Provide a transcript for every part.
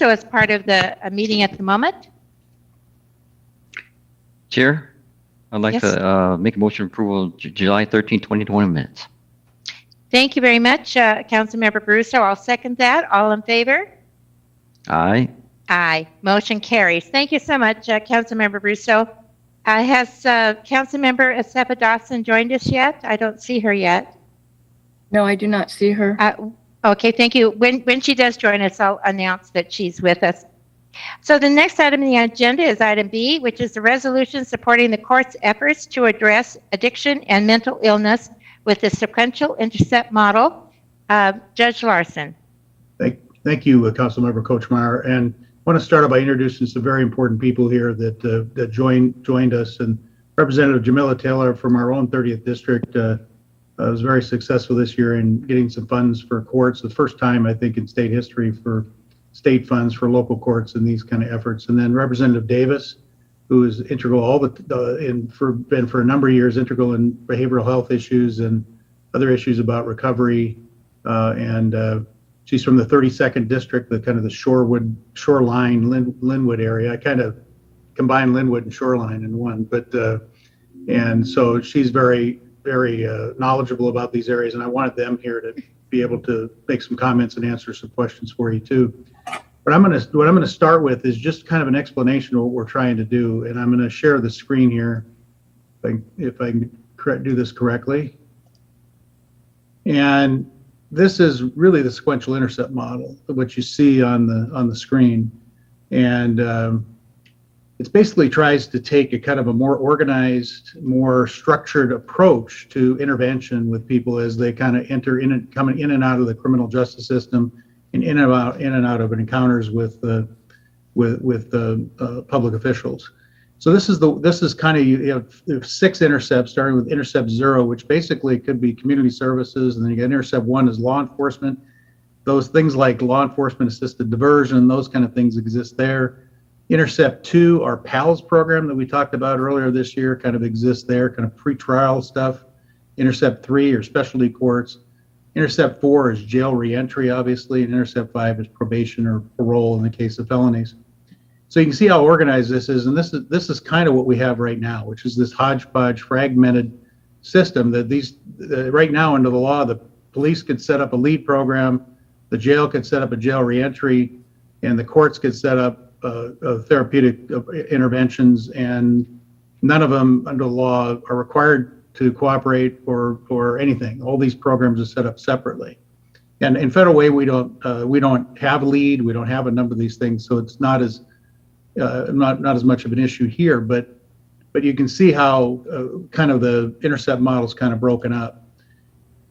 Russo as part of the meeting at the moment. Chair, I'd like to make a motion approval of July 13, 2020 minutes. Thank you very much, Councilmember Russo. I'll second that. All in favor? Aye. Aye. Motion carries. Thank you so much, Councilmember Russo. Has Councilmember Hepa Dawson joined us yet? I don't see her yet. No, I do not see her. Okay, thank you. When she does join us, I'll announce that she's with us. So the next item on the agenda is item B, which is the resolution supporting the court's efforts to address addiction and mental illness with the sequential intercept model. Judge Larson. Thank you, Councilmember Kochmeyer. And I want to start out by introducing some very important people here that joined us. And Representative Jamila Taylor from our own 30th District was very successful this year in getting some funds for courts. The first time, I think, in state history for state funds for local courts and these kind of efforts. And then Representative Davis, who is integral been for a number of years integral in behavioral health issues and other issues about recovery. She's from the 32nd District, the kind of the shoreline, Linwood area. I kind of combined Linwood and shoreline in one, and so she's very, very knowledgeable about these areas, and I wanted them here to be able to make some comments and answer some questions for you too. What I'm going to start with is just kind of an explanation of what we're trying to do, and I'm going to share the screen here, if I can do this correctly. And this is really the sequential intercept model, what you see on the screen, and it basically tries to take a kind of a more organized, more structured approach to intervention with people as they kind of coming in and out of the criminal justice system, and in and out of encounters with public officials. So this is kind of, you have 6 intercepts, starting with intercept 0, which basically could be community services, and then you get intercept 1 is law enforcement. Those things like law enforcement assisted diversion, those kind of things exist there. Intercept 2, our PALS program that we talked about earlier this year, kind of exists there, kind of pretrial stuff. Intercept 3 are specialty courts. Intercept 4 is jail reentry, obviously, and intercept 5 is probation or parole in the case of felonies. So you can see how organized this is, and this is kind of what we have right now, which is this hodgepodge, fragmented system that right now under the law, the police could set up a lead program, the jail could set up a jail reentry, and the courts could set up therapeutic interventions, and none of them under the law are required to cooperate or anything. All these programs are set up separately. And in federal way, we don't have lead, we don't have a number of these things, so it's not as much of an issue here, but you can see how kind of the intercept model is kind of broken up.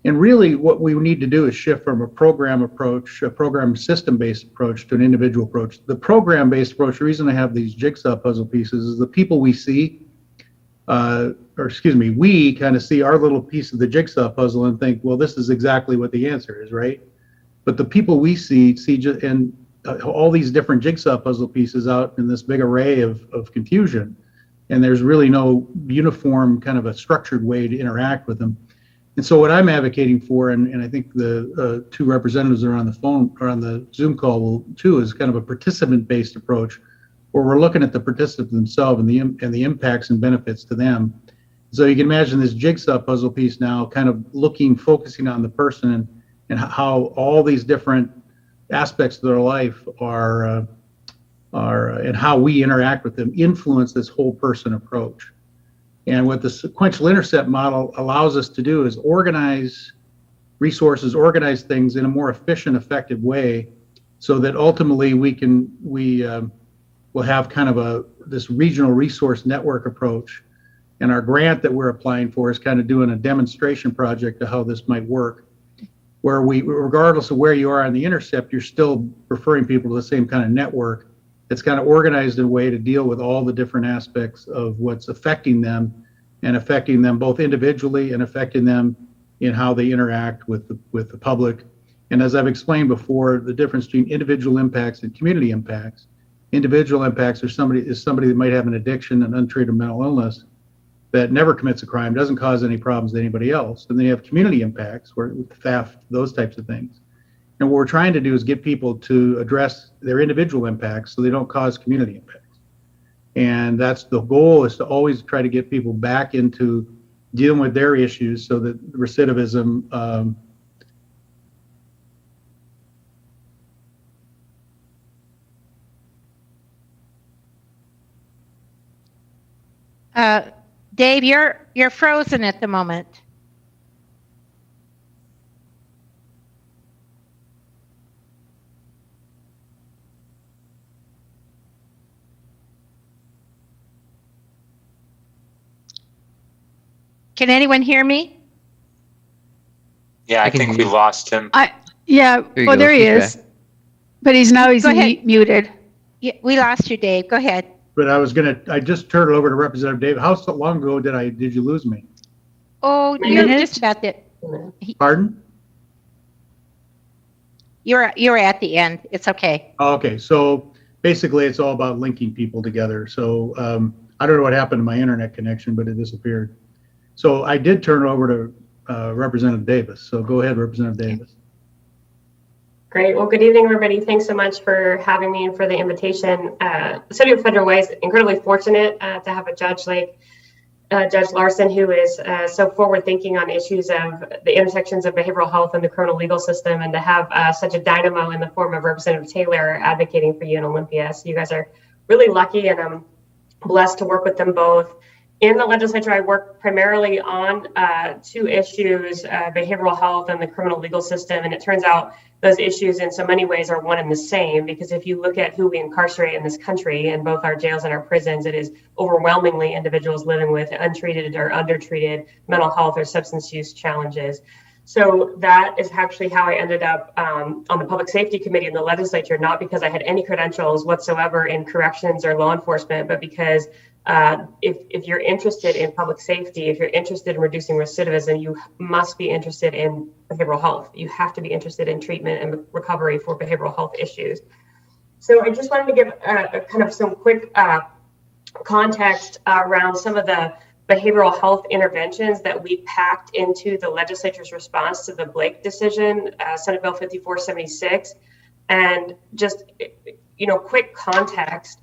And really what we need to do is shift from a program approach, a program system-based approach, to an individual approach. The program-based approach, the reason I have these jigsaw puzzle pieces is the people we see, we kind of see our little piece of the jigsaw puzzle and think, well, this is exactly what the answer is, right? But the people we see just, and all these different jigsaw puzzle pieces out in this big array of confusion, and there's really no uniform kind of a structured way to interact with them. And so what I'm advocating for, and I think the 2 representatives are on the phone or on the Zoom call too, is kind of a participant-based approach, where we're looking at the participants themselves and the impacts and benefits to them. So you can imagine this jigsaw puzzle piece now kind of focusing on the person and how all these different aspects of their life are and how we interact with them influence this whole person approach. And what the sequential intercept model allows us to do is organize resources, organize things in a more efficient, effective way, so that ultimately we'll have kind of this regional resource network approach. And our grant that we're applying for is kind of doing a demonstration project of how this might work, where regardless of where you are on the intercept, you're still referring people to the same kind of network. It's kind of organized in a way to deal with all the different aspects of what's affecting them, and affecting them both individually and affecting them in how they interact with the public. And as I've explained before, the difference between individual impacts and community impacts. Individual impacts are somebody that might have an addiction and untreated mental illness that never commits a crime, doesn't cause any problems to anybody else. And then you have community impacts, where theft, those types of things. And what we're trying to do is get people to address their individual impacts so they don't cause community impacts. And that's the goal, is to always try to get people back into dealing with their issues so that recidivism Dave, you're frozen at the moment. Can anyone hear me? Yeah, I can think hear we you. lost him. Yeah, There you well, go. there he He's is. But he's Go ahead. muted. Yeah, we lost you, Dave. Go ahead. but I just turned it over to Representative Davis. How so long ago did you lose me? Oh, you're just about the. Pardon? You're at the end. It's okay. Okay, so basically it's all about linking people together. So I don't know what happened to my internet connection, but it disappeared. So I did turn it over to Representative Davis. So go ahead, Representative Davis. Great. Well, good evening, everybody. Thanks so much for having me and for the invitation. The City of Federal Way is incredibly fortunate to have a judge like Judge Larson, who is so forward-thinking on issues of the intersections of behavioral health and the criminal legal system, and to have such a dynamo in the form of Representative Taylor advocating for you in Olympia. So you guys are really lucky, and I'm blessed to work with them both. In the legislature, I work primarily on two issues, behavioral health and the criminal legal system. And it turns out those issues in so many ways are one and the same, because if you look at who we incarcerate in this country, in both our jails and our prisons, it is overwhelmingly individuals living with untreated or undertreated mental health or substance use challenges. So that is actually how I ended up on the Public Safety Committee in the legislature, not because I had any credentials whatsoever in corrections or law enforcement, but because if you're interested in public safety, if you're interested in reducing recidivism, you must be interested in behavioral health. You have to be interested in treatment and recovery for behavioral health issues. So I just wanted to give kind of some quick context around some of the behavioral health interventions that we packed into the legislature's response to the Blake decision, Senate Bill 5476. And just, quick context.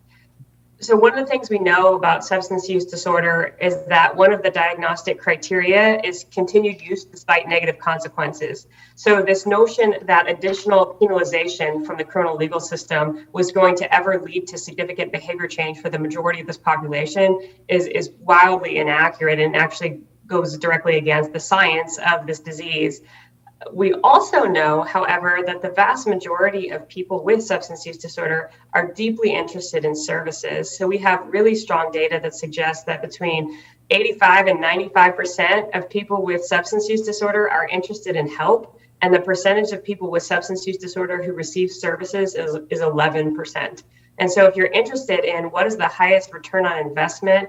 So one of the things we know about substance use disorder is that one of the diagnostic criteria is continued use despite negative consequences. So this notion that additional penalization from the criminal legal system was going to ever lead to significant behavior change for the majority of this population is wildly inaccurate, and actually goes directly against the science of this disease. We also know, however, that the vast majority of people with substance use disorder are deeply interested in services. So we have really strong data that suggests that between 85 and 95% of people with substance use disorder are interested in help. And the percentage of people with substance use disorder who receive services is 11%. And so if you're interested in what is the highest return on investment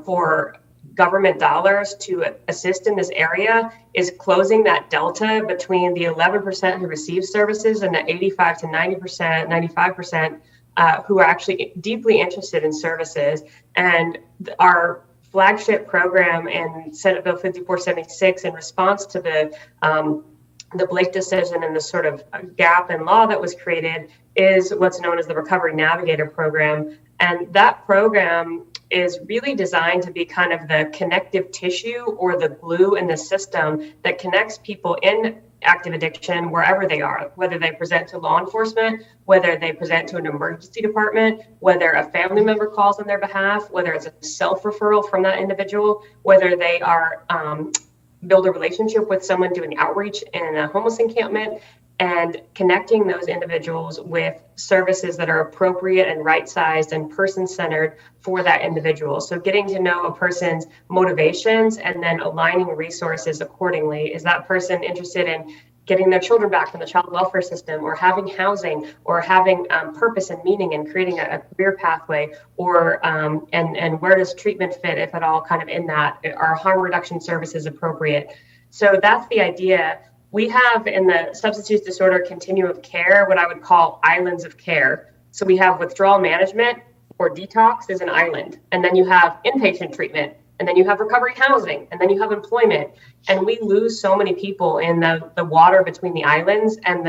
for government dollars to assist in this area, is closing that delta between the 11% who receive services and the 85 to 90%, 95% who are actually deeply interested in services. And our flagship program in Senate Bill 5476, in response to the Blake decision and the sort of gap in law that was created, is what's known as the Recovery Navigator program. And that program is really designed to be kind of the connective tissue or the glue in the system that connects people in active addiction wherever they are, whether they present to law enforcement, whether they present to an emergency department, whether a family member calls on their behalf, whether it's a self-referral from that individual, whether they are build a relationship with someone doing outreach in a homeless encampment, and connecting those individuals with services that are appropriate and right-sized and person-centered for that individual. So getting to know a person's motivations and then aligning resources accordingly. Is that person interested in getting their children back from the child welfare system, or having housing, or having purpose and meaning and creating a career pathway, or and where does treatment fit, if at all, kind of in that? Are harm reduction services appropriate? So that's the idea. We have in the substance use disorder continuum of care what I would call islands of care. So we have withdrawal management or detox is an island, and then you have inpatient treatment, and then you have recovery housing, and then you have employment. And we lose so many people in the water between the islands, and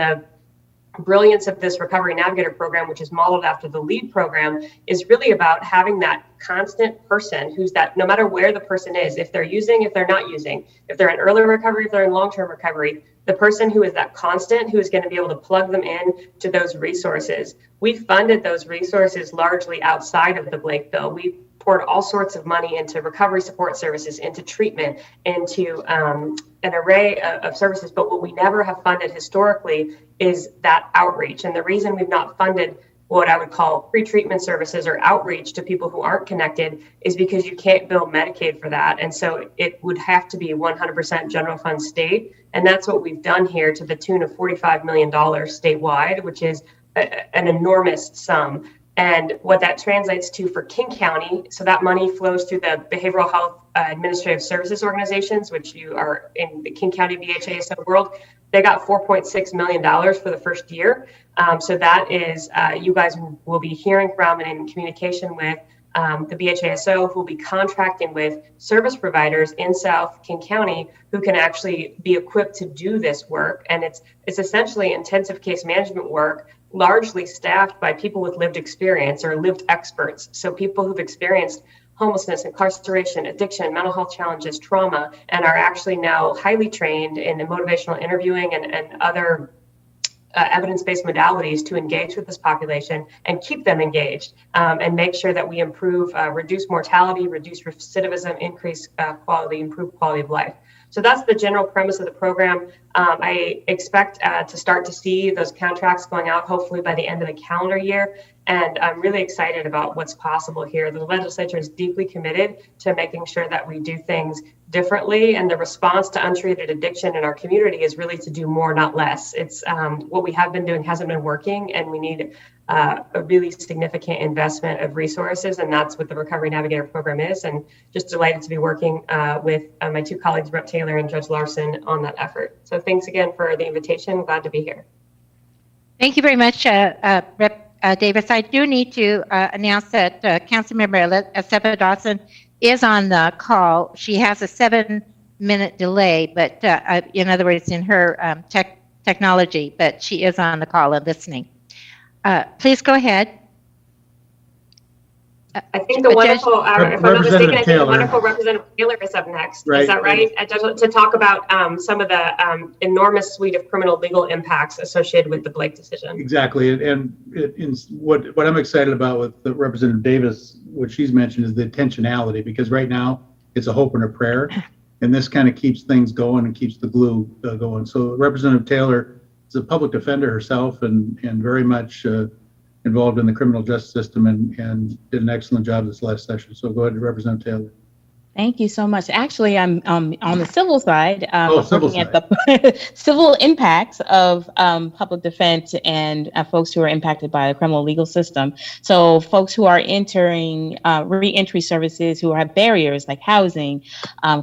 brilliance of this Recovery Navigator program, which is modeled after the LEAD program, is really about having that constant person who's that, no matter where the person is, if they're using, if they're not using, if they're in early recovery, if they're in long-term recovery, the person who is that constant, who is going to be able to plug them in to those resources. We funded those resources largely outside of the Blake bill. We poured all sorts of money into recovery support services, into treatment, into an array of services. But what we never have funded historically is that outreach. And the reason we've not funded what I would call pre-treatment services or outreach to people who aren't connected is because you can't bill Medicaid for that. And so it would have to be 100% general fund state. And that's what we've done here, to the tune of $45 million statewide, which is an enormous sum. And what that translates to for King County, so that money flows through the Behavioral Health Administrative Services organizations, which you are in the King County BHASO world. They got $4.6 million for the first year. So that is, you guys will be hearing from and in communication with the BHASO, who will be contracting with service providers in South King County who can actually be equipped to do this work. And it's essentially intensive case management work, largely staffed by people with lived experience or lived experts. So people who've experienced homelessness, incarceration, addiction, mental health challenges, trauma, and are actually now highly trained in motivational interviewing and other evidence-based modalities to engage with this population and keep them engaged, and make sure that we improve, reduce mortality, reduce recidivism, increase quality, improve quality of life. So that's the general premise of the program. I expect to start to see those contracts going out hopefully by the end of the calendar year. And I'm really excited about what's possible here. The legislature is deeply committed to making sure that we do things differently. And the response to untreated addiction in our community is really to do more, not less. It's what we have been doing hasn't been working, and we need a really significant investment of resources. And that's what the Recovery Navigator program is. And just delighted to be working with my two colleagues, Rep. Taylor and Judge Larson, on that effort. So thanks again for the invitation. Glad to be here. Thank you very much, Rep. Davis. I do need to announce that Councilmember Sepa Dawson is on the call. She has a 7-minute delay, but in other words, in her technology, but she is on the call and listening. Please go ahead. I think the wonderful, if I'm not mistaken, I think the wonderful Representative Taylor is up next. Right. Is that right? To talk about some of the enormous suite of criminal legal impacts associated with the Blake decision. Exactly. And what I'm excited about with the Representative Davis, what she's mentioned, is the intentionality, because right now it's a hope and a prayer. And this kind of keeps things going and keeps the glue going. So Representative Taylor is a public defender herself and very much involved in the criminal justice system and did an excellent job this last session. So go ahead, Representative Taylor. Thank you so much. Actually, I'm on the civil side, looking at the civil impacts of public defense and folks who are impacted by the criminal legal system. So folks who are entering re-entry services who have barriers like housing,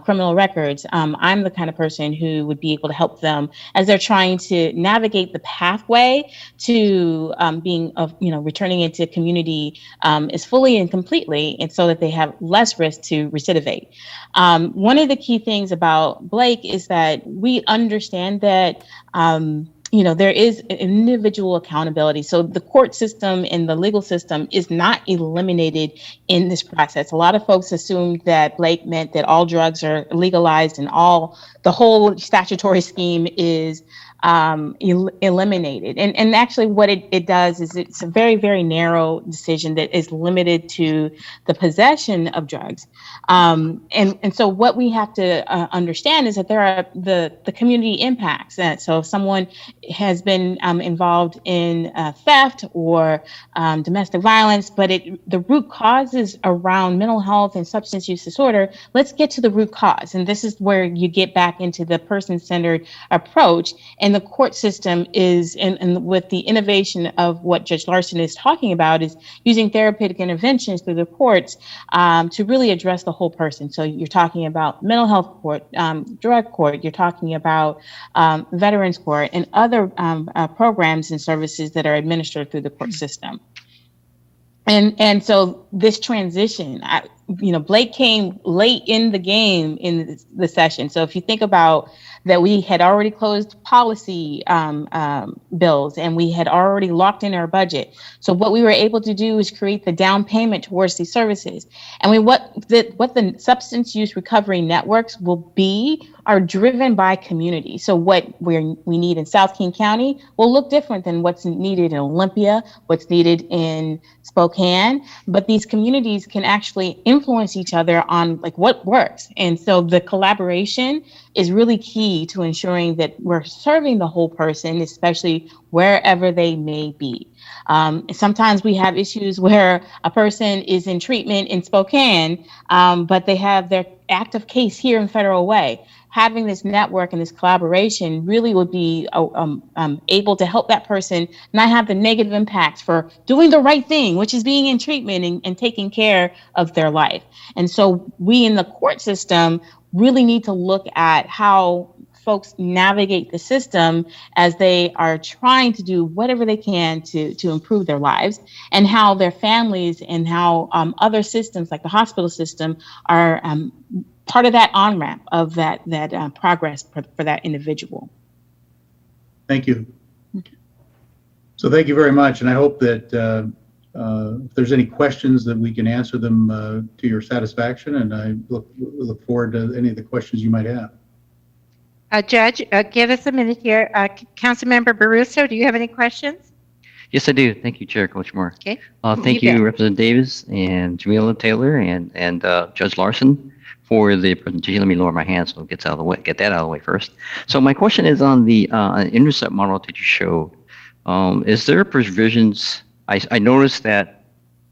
criminal records. I'm the kind of person who would be able to help them as they're trying to navigate the pathway to being returning into community as fully and completely, and so that they have less risk to recidivate. One of the key things about Blake is that we understand that there is individual accountability. So the court system and the legal system is not eliminated in this process. A lot of folks assumed that Blake meant that all drugs are legalized and the whole statutory scheme is eliminated. And actually what it does is it's a very, very narrow decision that is limited to the possession of drugs. And so what we have to understand is that there are the community impacts. So if someone has been involved in theft or domestic violence, but the root cause is around mental health and substance use disorder, let's get to the root cause. And this is where you get back into the person-centered approach. And the court system is, and with the innovation of what Judge Larson is talking about, is using therapeutic interventions through the courts to really address the whole person. So you're talking about mental health court, drug court, you're talking about veterans court, and other programs and services that are administered through the court system. And so this transition, Blake came late in the game in the session. So if you think about that, we had already closed policy bills and we had already locked in our budget. So what we were able to do is create the down payment towards these services. And what the substance use recovery networks will be are driven by community. So what we need in South King County will look different than what's needed in Olympia, what's needed in Spokane, but these communities can actually influence each other on like what works. And so the collaboration is really key to ensuring that we're serving the whole person, especially wherever they may be. Sometimes we have issues where a person is in treatment in Spokane, but they have their active case here in Federal Way. Having this network and this collaboration really would be able to help that person not have the negative impacts for doing the right thing, which is being in treatment and taking care of their life. And so we in the court system really need to look at how folks navigate the system as they are trying to do whatever they can to improve their lives, and how their families and how other systems like the hospital system are part of that on-ramp of that progress for that individual. Thank you. So thank you very much. And I hope that if there's any questions that we can answer them to your satisfaction, and I look forward to any of the questions you might have. Judge, give us a minute here. Councilmember Baruso, do you have any questions? Yes, I do. Thank you, Chair Coach Moore. Okay. Thank you, Representative Davis and Jamila Taylor and Judge Larson for the presentation. Let me lower my hand so it gets out of the way. Get that out of the way first. So my question is on the intercept model that you showed. Is there provisions? I noticed that,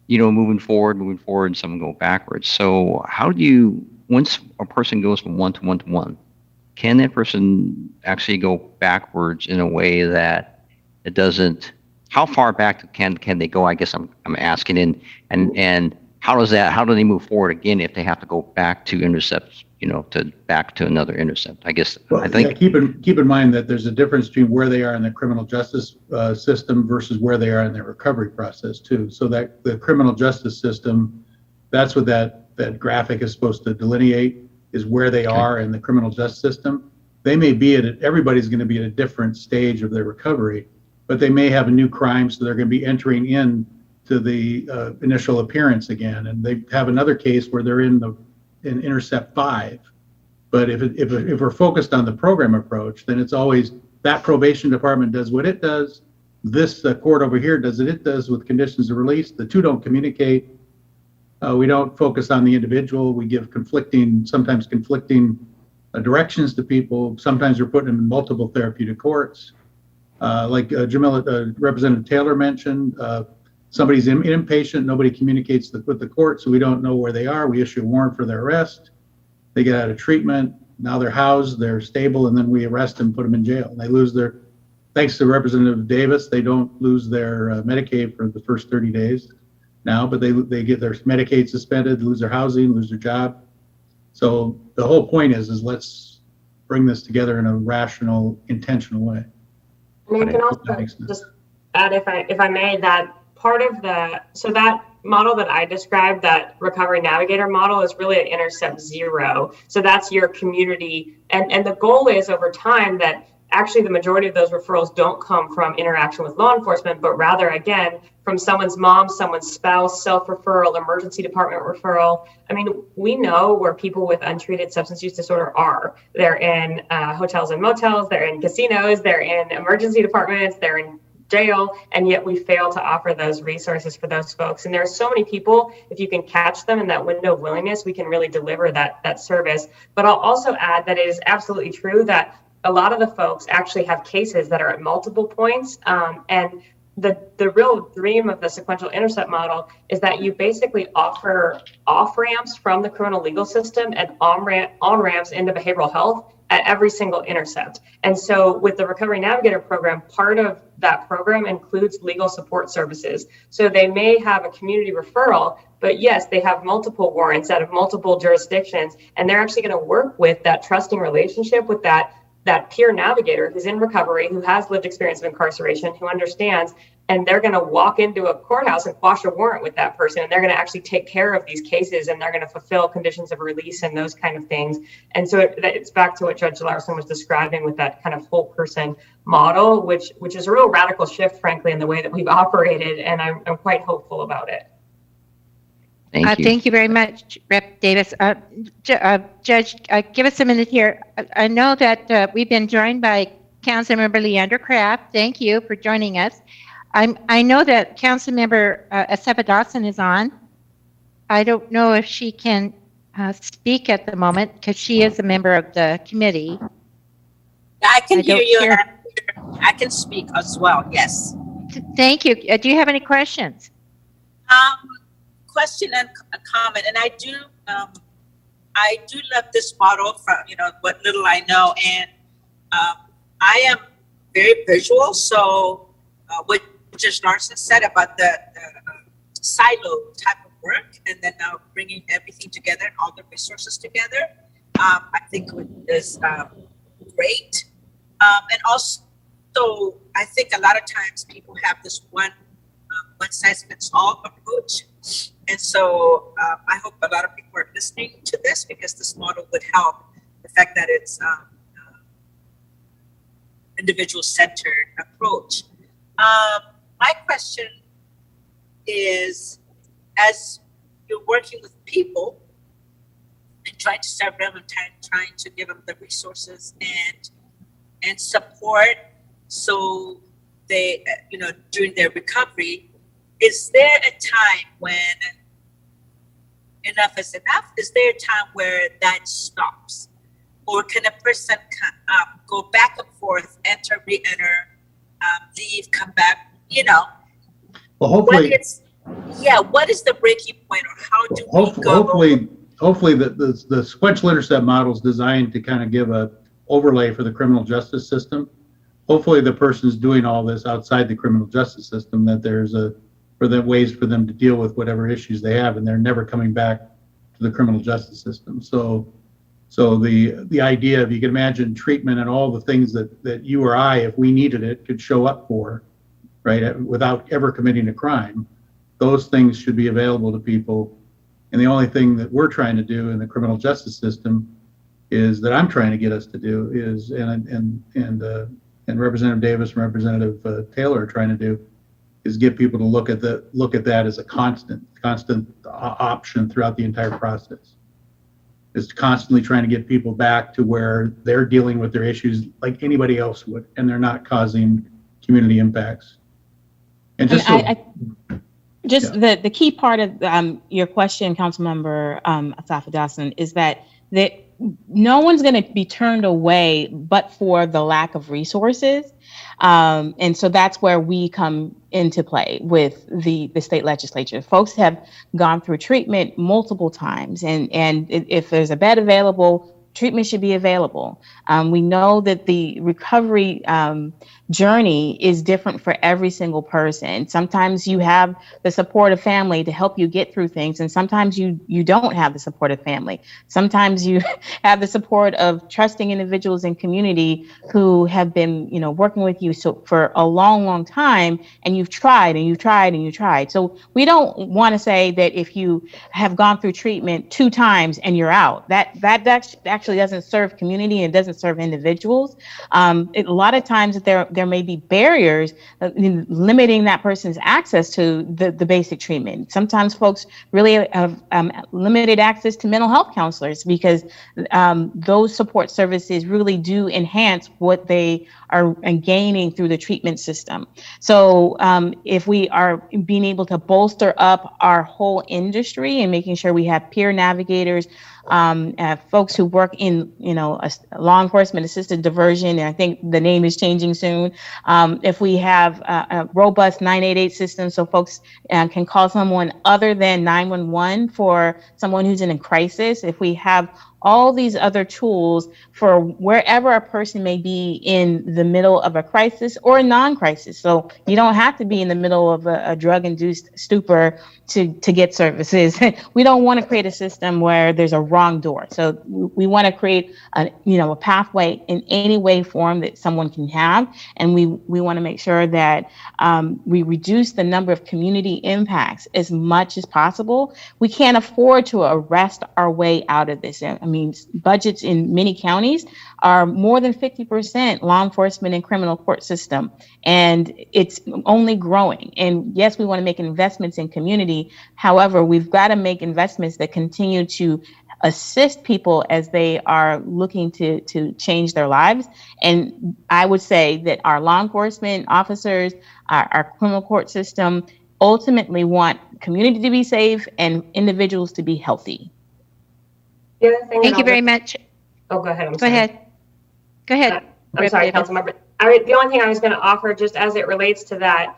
moving forward, some go backwards. So how do you, once a person goes from one to one to one, can that person actually go backwards in a way that it doesn't? How far back can they go? I guess I'm asking, and how do they move forward again if they have to go back to intercepts? Back to another intercept. I guess. Well, I think. Yeah, keep in mind that there's a difference between where they are in the criminal justice system versus where they are in their recovery process too. So that the criminal justice system, that's what that graphic is supposed to delineate, is where they are in the criminal justice system. They may be everybody's going to be at a different stage of their recovery, but they may have a new crime, so they're going to be entering in to the initial appearance again, and they have another case where they're in intercept 5. But if we're focused on the program approach, then it's always that probation department does what it does, this court over here does what it does with conditions of release. The two don't communicate. We don't focus on the individual. We give sometimes conflicting directions to people. Sometimes we're putting them in multiple therapeutic courts. Like Representative Taylor mentioned, somebody's inpatient, nobody communicates with the court, so we don't know where they are. We issue a warrant for their arrest. They get out of treatment. Now they're housed, they're stable, and then we arrest them, put them in jail. They lose thanks to Representative Davis, they don't lose their Medicaid for the first 30 days now, but they get their Medicaid suspended, lose their housing, lose their job. So the whole point is let's bring this together in a rational, intentional way. And I can also just add, if I may, that part of that model that I described, that recovery navigator model, is really at intercept 0. So that's your community. And the goal is over time that actually the majority of those referrals don't come from interaction with law enforcement, but rather, again, from someone's mom, someone's spouse, self-referral, emergency department referral. I mean, we know where people with untreated substance use disorder are. They're in hotels and motels, they're in casinos, they're in emergency departments, they're in jail, and yet we fail to offer those resources for those folks. And there are so many people, if you can catch them in that window of willingness, we can really deliver that service. But I'll also add that it is absolutely true that a lot of the folks actually have cases that are at multiple points. And the real dream of the sequential intercept model is that you basically offer off-ramps from the criminal legal system and on-ramps into behavioral health at every single intercept. And so with the Recovery Navigator program, part of that program includes legal support services. So they may have a community referral, but yes, they have multiple warrants out of multiple jurisdictions, and they're actually going to work with that trusting relationship with that peer navigator who's in recovery, who has lived experience of incarceration, who understands and they're going to walk into a courthouse and quash a warrant with that person, and they're going to actually take care of these cases, and they're going to fulfill conditions of release and those kind of things. And so it's back to what Judge Larson was describing with that kind of whole person model, which is a real radical shift, frankly, in the way that we've operated, and I'm quite hopeful about it. Thank you. Thank you very much, Rep. Davis. Judge, give us a minute here. I know that we've been joined by Councilmember Leander Kraft. Thank you for joining us. I know that Councilmember Hepa Dawson is on. I don't know if she can speak at the moment because she is a member of the committee. I can hear you. And I can speak as well. Yes. Thank you. Do you have any questions? Question and a comment, and I do love this model from what little I know, and I am very visual. So what Judge Larson said about the silo type of work, and then now bringing everything together and all the resources together, I think is great. And also, I think a lot of times people have this one size fits all approach. And so I hope a lot of people are listening to this, because this model would help the fact that it's individual-centered approach. My question is, as you're working with people and trying to serve them and trying to give them the resources and support, so they, during their recovery, is there a time when enough is enough? Is there a time where that stops? Or can a person go back and forth, enter, re-enter, leave, come back, Well, hopefully, what is the breaking point, or how do we go? Hopefully the sequential intercept model is designed to kind of give a overlay for the criminal justice system. Hopefully the person's doing all this outside the criminal justice system, that there's ways for them to deal with whatever issues they have, and they're never coming back to the criminal justice system. So the idea, if you can imagine treatment and all the things that you or I, if we needed it, could show up for, right, without ever committing a crime, those things should be available to people. And the only thing that we're trying to do in the criminal justice system is that I'm trying to get us to do is, and Representative Davis and Representative Taylor are trying to do, is get people to look at that as a constant option throughout the entire process. Is constantly trying to get people back to where they're dealing with their issues like anybody else would, and they're not causing community impacts. And just the key part of your question, Councilmember Hepa Dawson, is that no one's going to be turned away but for the lack of resources. And so that's where we come into play with the state legislature. Folks have gone through treatment multiple times, and if there's a bed available, treatment should be available. We know that the recovery journey is different for every single person. Sometimes you have the support of family to help you get through things, and sometimes you don't have the support of family. Sometimes you have the support of trusting individuals in community who have been, working with you for a long time, and you've tried and you've tried and you tried. So we don't want to say that if you have gone through treatment 2 times and you're out, that actually doesn't serve community and doesn't serve individuals. A lot of times there may be barriers limiting that person's access to the basic treatment. Sometimes folks really have limited access to mental health counselors, because those support services really do enhance what they are gaining through the treatment system. So if we are being able to bolster up our whole industry and making sure we have peer navigators, folks who work in, law enforcement assisted diversion, and I think the name is changing soon. If we have a robust 988 system, so folks can call someone other than 911 for someone who's in a crisis. If we have all these other tools for wherever a person may be in the middle of a crisis or a non-crisis. So you don't have to be in the middle of a drug-induced stupor to get services. We don't want to create a system where there's a wrong door. So we want to create a pathway in any way, form that someone can have. And we want to make sure that we reduce the number of community impacts as much as possible. We can't afford to arrest our way out of this. I mean, budgets in many counties are more than 50% law enforcement and criminal court system, and it's only growing. And yes, we want to make investments in community. However, we've got to make investments that continue to assist people as they are looking to change their lives. And I would say that our law enforcement officers, our criminal court system, ultimately want community to be safe and individuals to be healthy. The other thing Thank you very much. Oh, go ahead. Go ahead. I'm sorry, Councilmember. The only thing I was going to offer, just as it relates to that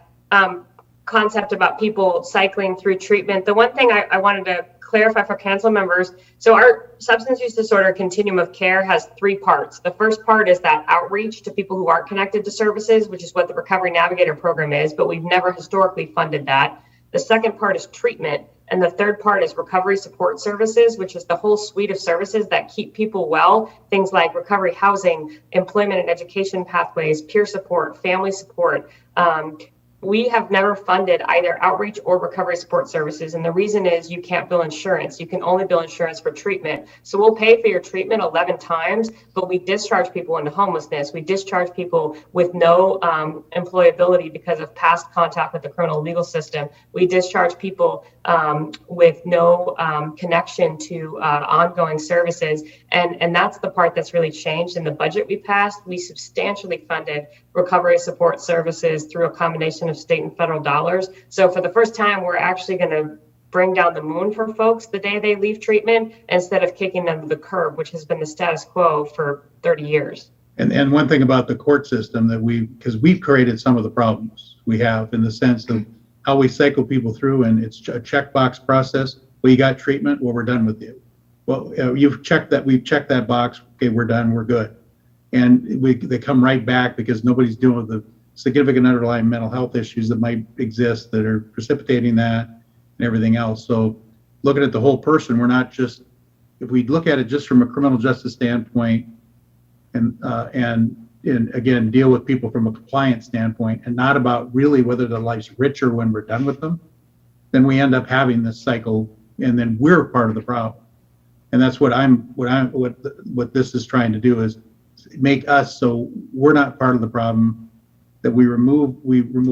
concept about people cycling through treatment, the one thing I wanted to clarify for council members. So our substance use disorder continuum of care has 3 parts. The first part is that outreach to people who aren't connected to services, which is what the Recovery Navigator program is, but we've never historically funded that. The second part is treatment. And the third part is recovery support services, which is the whole suite of services that keep people well. Things like recovery housing, employment and education pathways, peer support, family support. We have never funded either outreach or recovery support services. And the reason is you can't bill insurance. You can only bill insurance for treatment. So we'll pay for your treatment 11 times, but we discharge people into homelessness. We discharge people with no employability because of past contact with the criminal legal system. We discharge people with no connection to ongoing services. And that's the part that's really changed in the budget we passed. We substantially funded recovery support services through a combination of state and federal dollars. So for the first time, we're actually going to bring down the moon for folks the day they leave treatment instead of kicking them to the curb, which has been the status quo for 30 years. And one thing about the court system that because we've created some of the problems we have in the sense of how we cycle people through, and it's a checkbox process. Well, you got treatment, well, we're done with you. Well, we've checked that box, okay, we're done, we're good. And they come right back because nobody's dealing with the significant underlying mental health issues that might exist that are precipitating that and everything else. So looking at the whole person, we're not just, if we look at it just from a criminal justice standpoint and again, deal with people from a compliance standpoint and not about really whether their life's richer when we're done with them, then we end up having this cycle and then we're part of the problem. And that's what this is trying to do is make us so we're not part of the problem, that we remove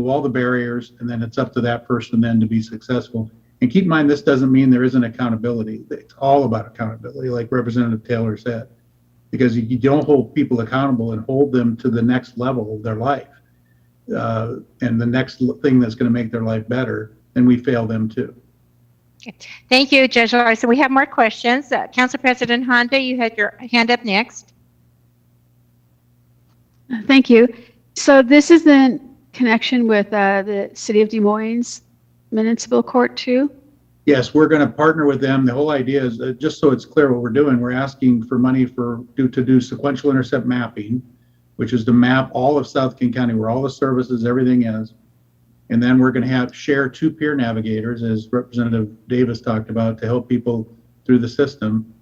all the barriers, and then it's up to that person then to be successful. And keep in mind, this doesn't mean there isn't accountability. It's all about accountability, like Representative Taylor said, because you don't hold people accountable and hold them to the next level of their life and the next thing that's going to make their life better, then we fail them too. Okay. Thank you, Judge Larson. We have more questions. Council President Honda, you had your hand up next. Thank you. So this is in connection with the City of Des Moines Municipal Court too? Yes, we're going to partner with them. The whole idea is just so it's clear what we're doing, we're asking for money to do sequential intercept mapping, which is to map all of South King County where all the services, everything is. And then we're going to share 2 peer navigators, as Representative Davis talked about, to help people through the system.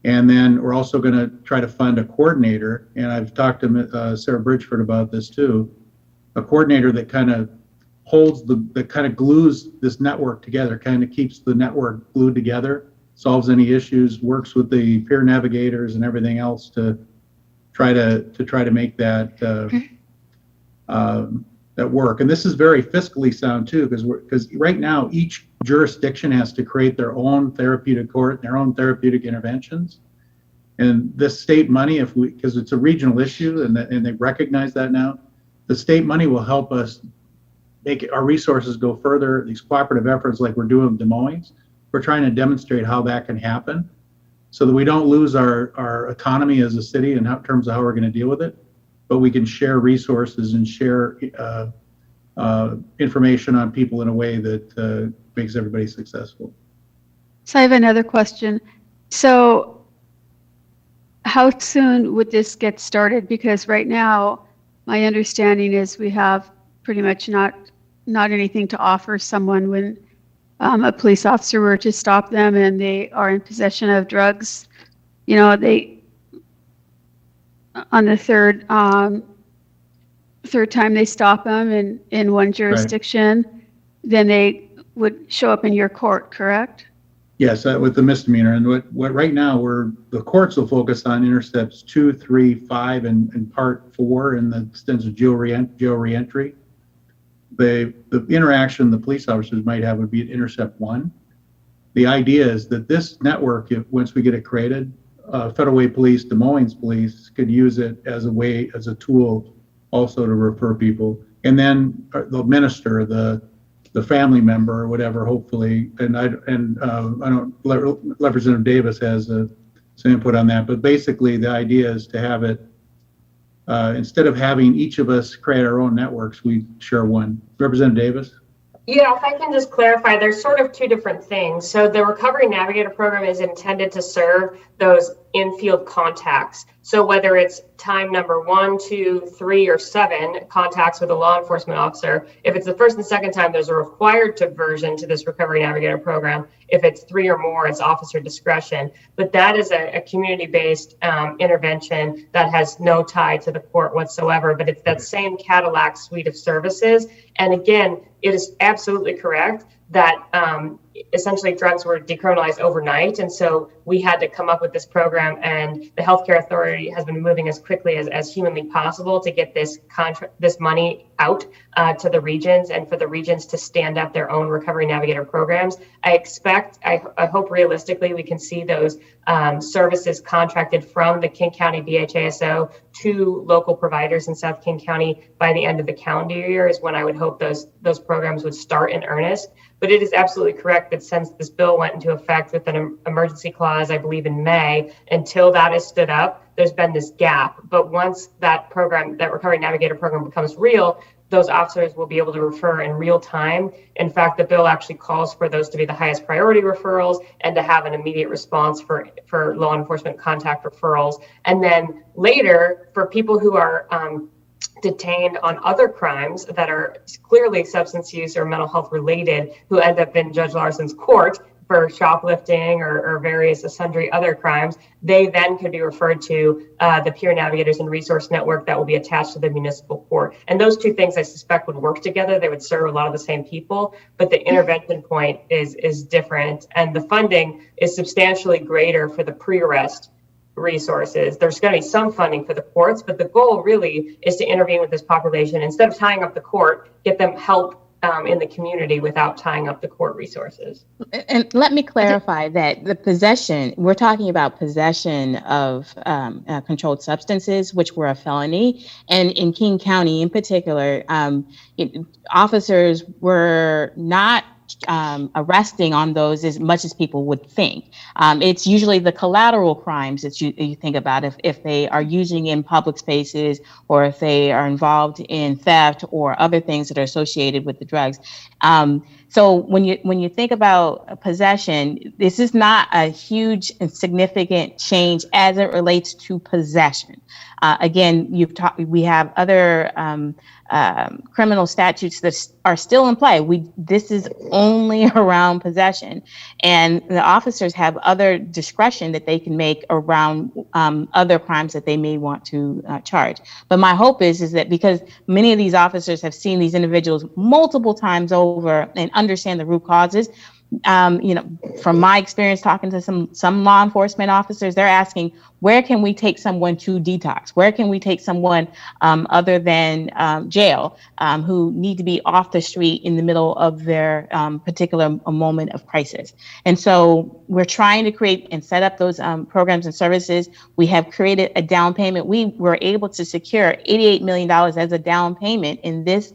And then we're also going to try to fund a coordinator, and I've talked to Sarah Bridgeford about this too, a coordinator that kind of holds that kind of glues this network together, kind of keeps the network glued together, solves any issues, works with the peer navigators and everything else to try to make that that work. And this is very fiscally sound too, because right now each jurisdiction has to create their own therapeutic court, their own therapeutic interventions. And this state money, because it's a regional issue and they recognize that now, the state money will help us make our resources go further. These cooperative efforts like we're doing with Des Moines, we're trying to demonstrate how that can happen so that we don't lose our autonomy as a city in terms of how we're going to deal with it, but we can share resources and share information on people in a way that makes everybody successful. So I have another question. So how soon would this get started? Because right now, my understanding is we have pretty much not anything to offer someone when a police officer were to stop them and they are in possession of drugs. You know, they on the third time they stop them in one jurisdiction, then they would show up in your court, correct? Yes, with the misdemeanor. And what right now the courts will focus on intercepts 2, 3, 5, and part 4 in the extent of jail reentry. The interaction the police officers might have would be at intercept 1. The idea is that this network, once we get it created, Federal Way Police, Des Moines Police could use it as a tool also to refer people. And then they'll minister the family member or whatever, hopefully. And I don't, Representative Davis has some input on that, but basically the idea is to have it, instead of having each of us create our own networks, we share one. Representative Davis? Yeah, if I can just clarify, there's sort of two different things. So the Recovery Navigator program is intended to serve those in-field contacts. So whether it's time number 1, 2, 3, or 7 contacts with a law enforcement officer, if it's the first and second time, there's a required version to this Recovery Navigator program. If it's 3 or more, it's officer discretion. But that is a community-based intervention that has no tie to the court whatsoever. But it's that same Cadillac suite of services. And again, it is absolutely correct that essentially drugs were decriminalized overnight. And so we had to come up with this program, and the healthcare authority has been moving as quickly as humanly possible to get this money out to the regions, and for the regions to stand up their own Recovery Navigator programs. I hope realistically we can see those services contracted from the King County BHASO to local providers in South King County by the end of the calendar year is when I would hope those programs would start in earnest. But it is absolutely correct that since this bill went into effect with an emergency clause, I believe in May, until that is stood up, there's been this gap. But once that program, that Recovery Navigator program becomes real, those officers will be able to refer in real time. In fact, the bill actually calls for those to be the highest priority referrals and to have an immediate response for law enforcement contact referrals. And then later, for people who are detained on other crimes that are clearly substance use or mental health related, who end up in Judge Larson's court for shoplifting or various sundry other crimes, they then could be referred to the peer navigators and resource network that will be attached to the municipal court. And those two things I suspect would work together. They would serve a lot of the same people, but the intervention point is different. And the funding is substantially greater for the pre-arrest resources. There's going to be some funding for the courts, but the goal really is to intervene with this population. Instead of tying up the court, get them help in the community without tying up the court resources. And let me clarify that the possession, we're talking about possession of controlled substances, which were a felony. And in King County in particular, officers were not arresting on those as much as people would think. It's usually the collateral crimes that you think about if they are using in public spaces, or if they are involved in theft or other things that are associated with the drugs. So when you think about possession, this is not a huge and significant change as it relates to possession. Again, we have other criminal statutes that are still in play. This is only around possession, and the officers have other discretion that they can make around other crimes that they may want to charge. But my hope is that because many of these officers have seen these individuals multiple times over and understand the root causes, from my experience talking to some law enforcement officers, they're asking, where can we take someone to detox? Where can we take someone other than jail who need to be off the street in the middle of their particular moment of crisis? And so we're trying to create and set up those programs and services. We have created a down payment. We were able to secure $88 million as a down payment in this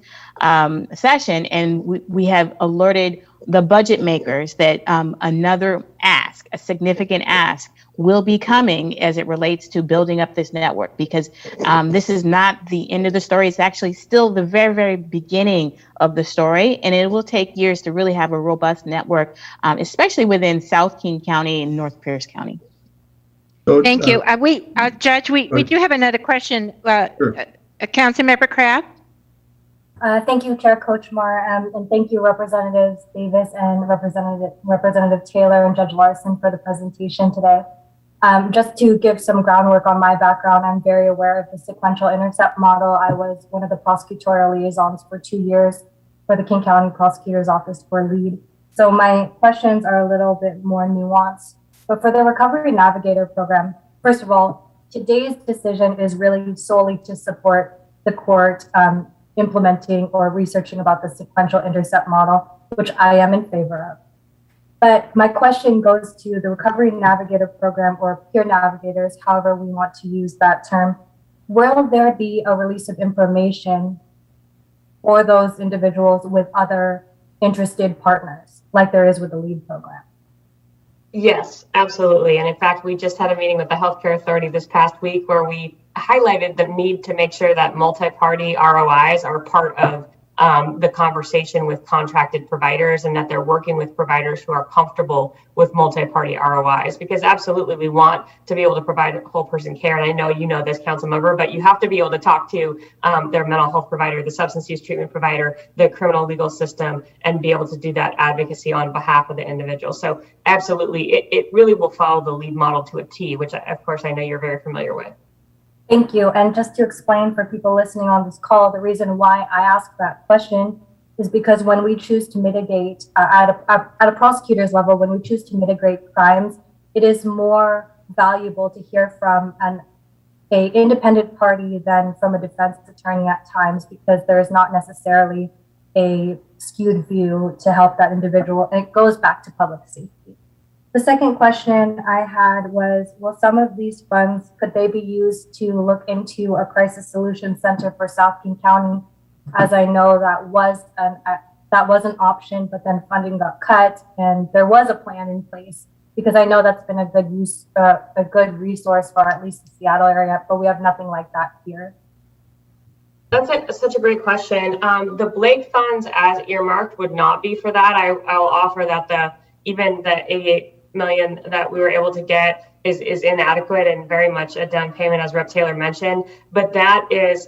session, and we have alerted the budget makers that another ask, a significant ask, will be coming as it relates to building up this network, because this is not the end of the story. It's actually still the very, very beginning of the story, and it will take years to really have a robust network, especially within South King County and North Pierce County. So, Thank you. Judge, we do have another question. Sure. Councilmember Kraft? Thank you, Chair Coach Moore, and thank you, Representatives Davis and Representative Taylor and Judge Larson for the presentation today. Just to give some groundwork on my background, I'm very aware of the sequential intercept model. I was one of the prosecutorial liaisons for 2 years for the King County Prosecutor's Office for LEAD. So my questions are a little bit more nuanced. But for the Recovery Navigator program, first of all, today's decision is really solely to support the court implementing or researching about the sequential intercept model, which I am in favor of. But my question goes to the Recovery Navigator program, or peer navigators, however we want to use that term. Will there be a release of information for those individuals with other interested partners, like there is with the LEAD program? Yes, absolutely. And in fact, we just had a meeting with the Healthcare Authority this past week where we highlighted the need to make sure that multi-party ROIs are part of the conversation with contracted providers, and that they're working with providers who are comfortable with multi-party ROIs, because absolutely we want to be able to provide whole person care. And I know you know this, council member, but you have to be able to talk to their mental health provider, the substance use treatment provider, the criminal legal system, and be able to do that advocacy on behalf of the individual. So absolutely, it really will follow the LEAD model to a T, which of course I know you're very familiar with. Thank you. And just to explain for people listening on this call, the reason why I asked that question is because when we choose to mitigate at a prosecutor's level, when we choose to mitigate crimes, it is more valuable to hear from an independent party than from a defense attorney at times, because there is not necessarily a skewed view to help that individual. And it goes back to public safety. The second question I had was, will some of these funds, could they be used to look into a crisis solution center for South King County? As I know that was an option, but then funding got cut, and there was a plan in place, because I know that's been a good resource for at least the Seattle area, but we have nothing like that here. That's such a great question. The Blake funds as earmarked would not be for that. I will offer that even the 88 million that we were able to get is inadequate and very much a down payment, as Rep. Taylor mentioned, but that is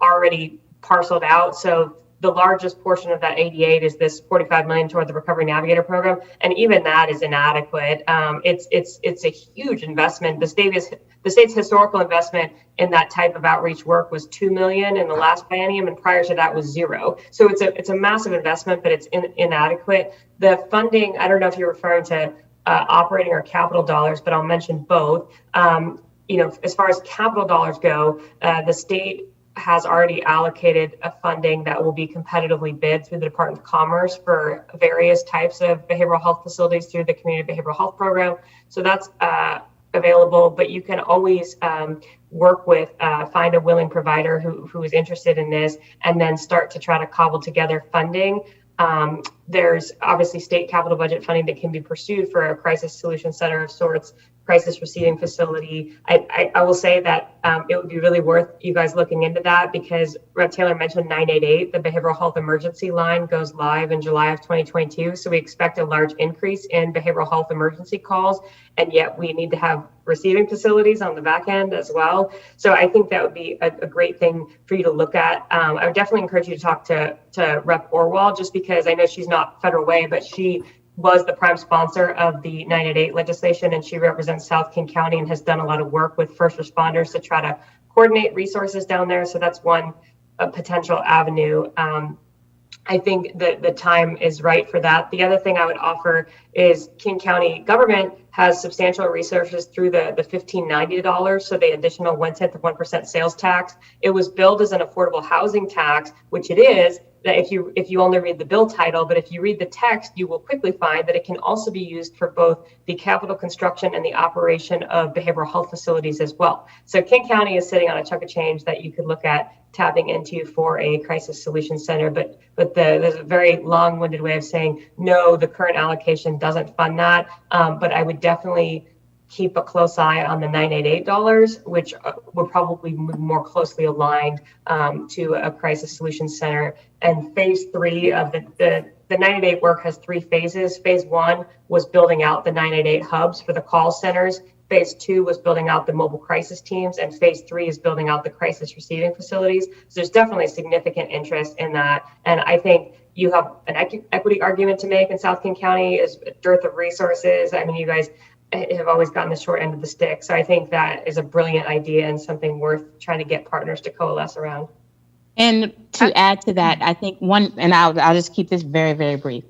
already parceled out. So the largest portion of that 88 is this 45 million toward the Recovery Navigator program, and even that is inadequate. It's a huge investment. The state's historical investment in that type of outreach work was 2 million in the last biennium, and prior to that was 0. So it's a massive investment, but it's inadequate. The funding, I don't know if you're referring to operating or capital dollars, but I'll mention both. As far as capital dollars go, the state has already allocated a funding that will be competitively bid through the Department of Commerce for various types of behavioral health facilities through the Community Behavioral Health Program. So that's available, but you can always work with, find a willing provider who is interested in this, and then start to try to cobble together funding. There's obviously state capital budget funding that can be pursued for a crisis solution center of sorts, crisis receiving facility. I will say that it would be really worth you guys looking into that, because Rep. Taylor mentioned 988, the behavioral health emergency line, goes live in July of 2022. So we expect a large increase in behavioral health emergency calls, and yet we need to have receiving facilities on the back end as well. So I think that would be a great thing for you to look at. I would definitely encourage you to talk to Rep. Orwell, just because I know she's not federal way, but she was the prime sponsor of the 988 legislation, and she represents South King County and has done a lot of work with first responders to try to coordinate resources down there. So that's one potential avenue. I think that the time is right for that. The other thing I would offer is King County government has substantial resources through the $1590, so the additional 1/10 of 1% sales tax. It was billed as an affordable housing tax, which it is, that if you only read the bill title, but if you read the text, you will quickly find that it can also be used for both the capital construction and the operation of behavioral health facilities as well. So King County is sitting on a chunk of change that you could look at tapping into for a crisis solution center, but there's a very long-winded way of saying no, the current allocation doesn't fund that, but I would definitely keep a close eye on the $988, which would probably be more closely aligned to a crisis solution center. And phase 3 of the 988 work has 3 phases. Phase 1 was building out the 988 hubs for the call centers. Phase 2 was building out the mobile crisis teams, and Phase 3 is building out the crisis receiving facilities. So there's definitely significant interest in that. And I think you have an equity argument to make in South King County is a dearth of resources. I mean, you guys have always gotten the short end of the stick. So I think that is a brilliant idea and something worth trying to get partners to coalesce around. And to add to that, I think I'll just keep this very, very brief.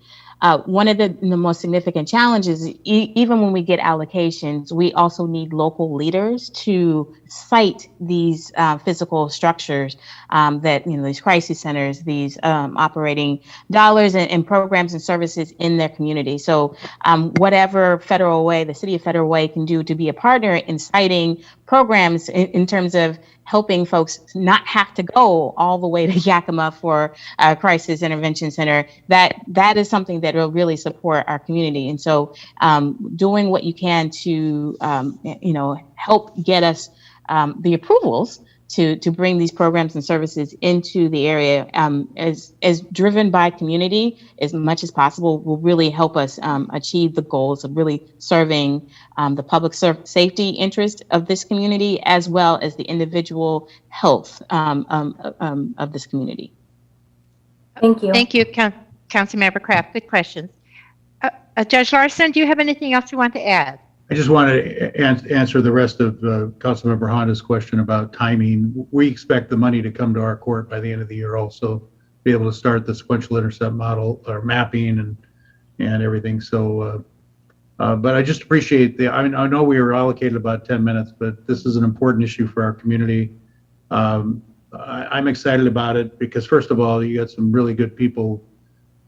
One of the most significant challenges, even when we get allocations, we also need local leaders to site these physical structures that, these crisis centers, these operating dollars and programs and services in their community. So whatever Federal Way, the City of Federal Way can do to be a partner in citing programs in terms of helping folks not have to go all the way to Yakima for a crisis intervention center, that is something that will really support our community. And so doing what you can to, help get us the approvals to bring these programs and services into the area as driven by community as much as possible will really help us achieve the goals of really serving the public safety interest of this community as well as the individual health of this community. Thank you. Thank you, Councilmember Kraft. Good questions. Judge Larson, do you have anything else you want to add? I just want to answer the rest of Councilmember Honda's question about timing. We expect the money to come to our court by the end of the year also, be able to start the sequential intercept model or mapping and everything. So, but I just appreciate I know we were allocated about 10 minutes, but this is an important issue for our community. I'm excited about it because first of all, you got some really good people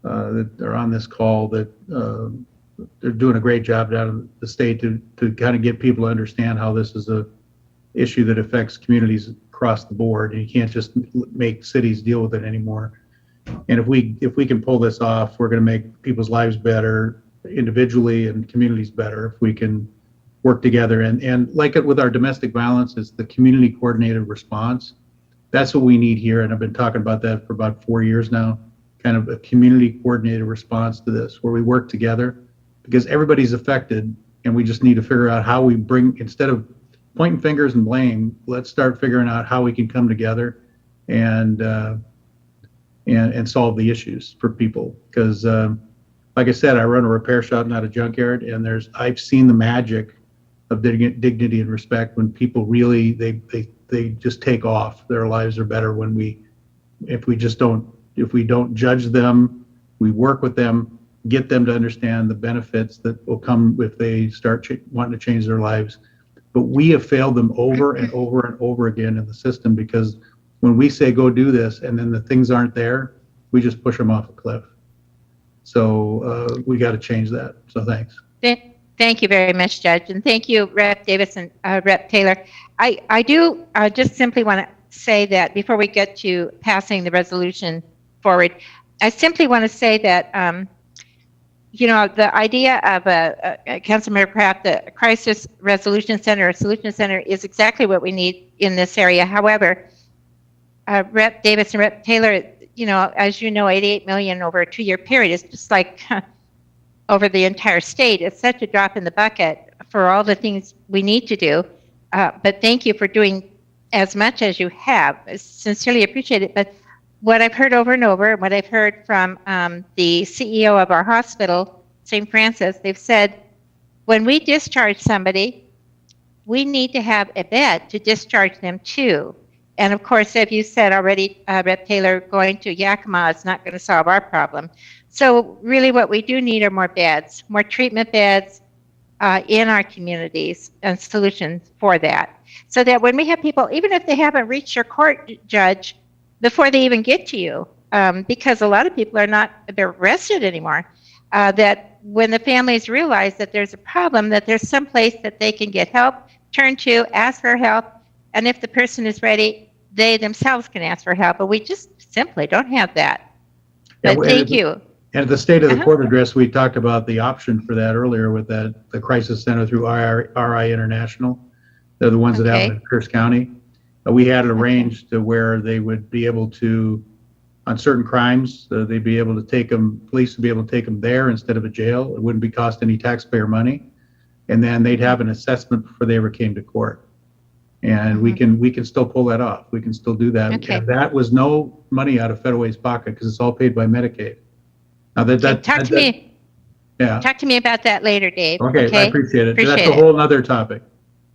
that are on this call that they're doing a great job down in the state to kind of get people to understand how this is a issue that affects communities across the board, and you can't just make cities deal with it anymore. And if we can pull this off, we're going to make people's lives better individually and communities better if we can work together. And like it with our domestic violence, it's the community coordinated response. That's what we need here, and I've been talking about that for about 4 years now. Kind of a community coordinated response to this, where we work together. Because everybody's affected, and we just need to figure out how we instead of pointing fingers and blame, let's start figuring out how we can come together and solve the issues for people. Because, like I said, I run a repair shop, not a junkyard, and I've seen the magic of dignity and respect when people really they just take off. Their lives are better if we don't judge them, we work with them. Get them to understand the benefits that will come if they start wanting to change their lives. But we have failed them over and over and over again in the system because when we say go do this and then the things aren't there, we just push them off a cliff. So we got to change that. So thanks. Thank you very much, Judge. And thank you, Rep. Davis and Rep. Taylor. I do just simply want to say that before we get to passing the resolution forward, I simply want to say that the idea of a Councilmember Kraft, the Crisis Resolution Center or Solution Center is exactly what we need in this area. However, Rep. Davis and Rep. Taylor, as you know, 88 million over a 2-year period is just like over the entire state. It's such a drop in the bucket for all the things we need to do. But thank you for doing as much as you have. I sincerely appreciate it. But what I've heard over and over, what I've heard from the CEO of our hospital, St. Francis, they've said, when we discharge somebody, we need to have a bed to discharge them to. And of course, as you said already, Rep. Taylor, going to Yakima is not going to solve our problem. So really what we do need are more beds, more treatment beds in our communities and solutions for that. So that when we have people, even if they haven't reached your court, Judge, before they even get to you, because a lot of people they're arrested anymore, that when the families realize that there's a problem, that there's some place that they can get help, turn to, ask for help, and if the person is ready, they themselves can ask for help, but we just simply don't have that. But thank you. And at the State of the Court address, we talked about the option for that earlier with the Crisis Center through RI International. They're the ones that have it in Pierce County. We had it arranged to where they would be able to, on certain crimes, they'd be able to take them, police would be able to take them there instead of a jail. It wouldn't be cost any taxpayer money. and then they'd have an assessment before they ever came to court. And we can still pull that off. We can still do that. Okay. And that was no money out of Federal Way's pocket because it's all paid by Medicaid. Now Talk to me. Yeah. Talk to me about that later, Dave. Okay, I appreciate it. Appreciate That's a whole other topic.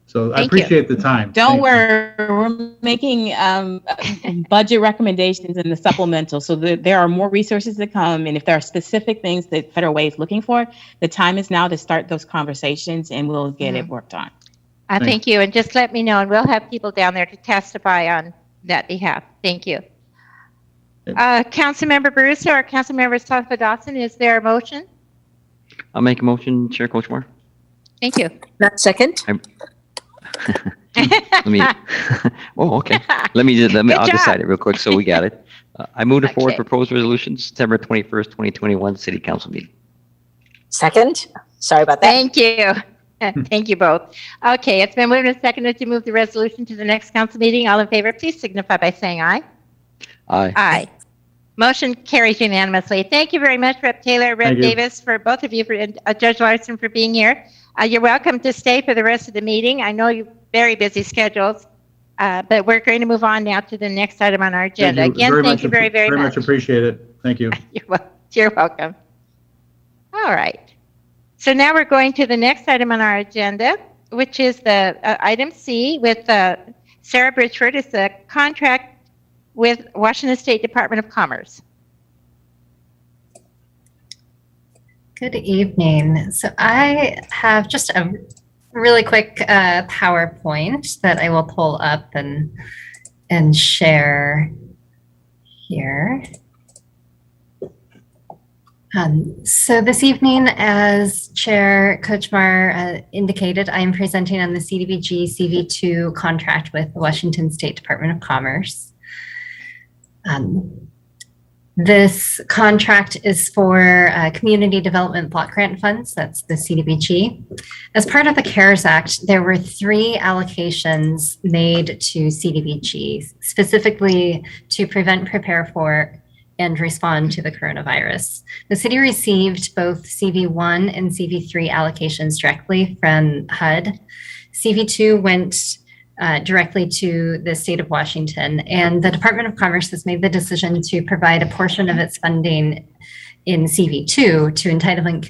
So I Thank you. appreciate the time. Don't Thank you. worry, we're making budget recommendations in the supplemental. So there are more resources to come. And if there are specific things that Federal Way is looking for, the time is now to start those conversations and we'll get it worked on. Thank you. And just let me know, and we'll have people down there to testify on that behalf. Thank you. Councilmember Baruso or Councilmember Safa-Dawson, is there a motion? I'll make a motion, Chair Coach Moore. Thank you. Not second. Let me. Oh, okay. Let me. I'll decide it real quick so we got it. I move to forward proposed resolution September 21st, 2021 City Council meeting. Second. Sorry about that. Thank you. Thank you both. Okay, it's been moved and seconded to move the resolution to the next council meeting. All in favor, please signify by saying aye. Aye. Aye. Motion carries unanimously. Thank you very much, Rep. Taylor, Rep. Davis, for both of you, for Judge Larson for being here. You're welcome to stay for the rest of the meeting. I know you're very busy schedules, but we're going to move on now to the next item on our agenda. Again, thank you very, very much. Very much appreciate it. Thank you. You're welcome. All right. So now we're going to the next item on our agenda, which is the item C with Sarah Bridgeford. It's a contract with Washington State Department of Commerce. Good evening. So I have just a really quick PowerPoint that I will pull up and share here. So this evening, as Chair Kochmar indicated, I am presenting on the Cdbg CV2 contract with the Washington State Department of Commerce. This contract is for Community Development Block Grant Funds, that's the Cdbg. As part of the CARES Act, there were 3 allocations made to Cdbg, specifically to prevent, prepare for, and respond to the coronavirus. The city received both CV1 and CV3 allocations directly from HUD. CV2 went directly to the state of Washington, and the Department of Commerce has made the decision to provide a portion of its funding in CV2 to entitlement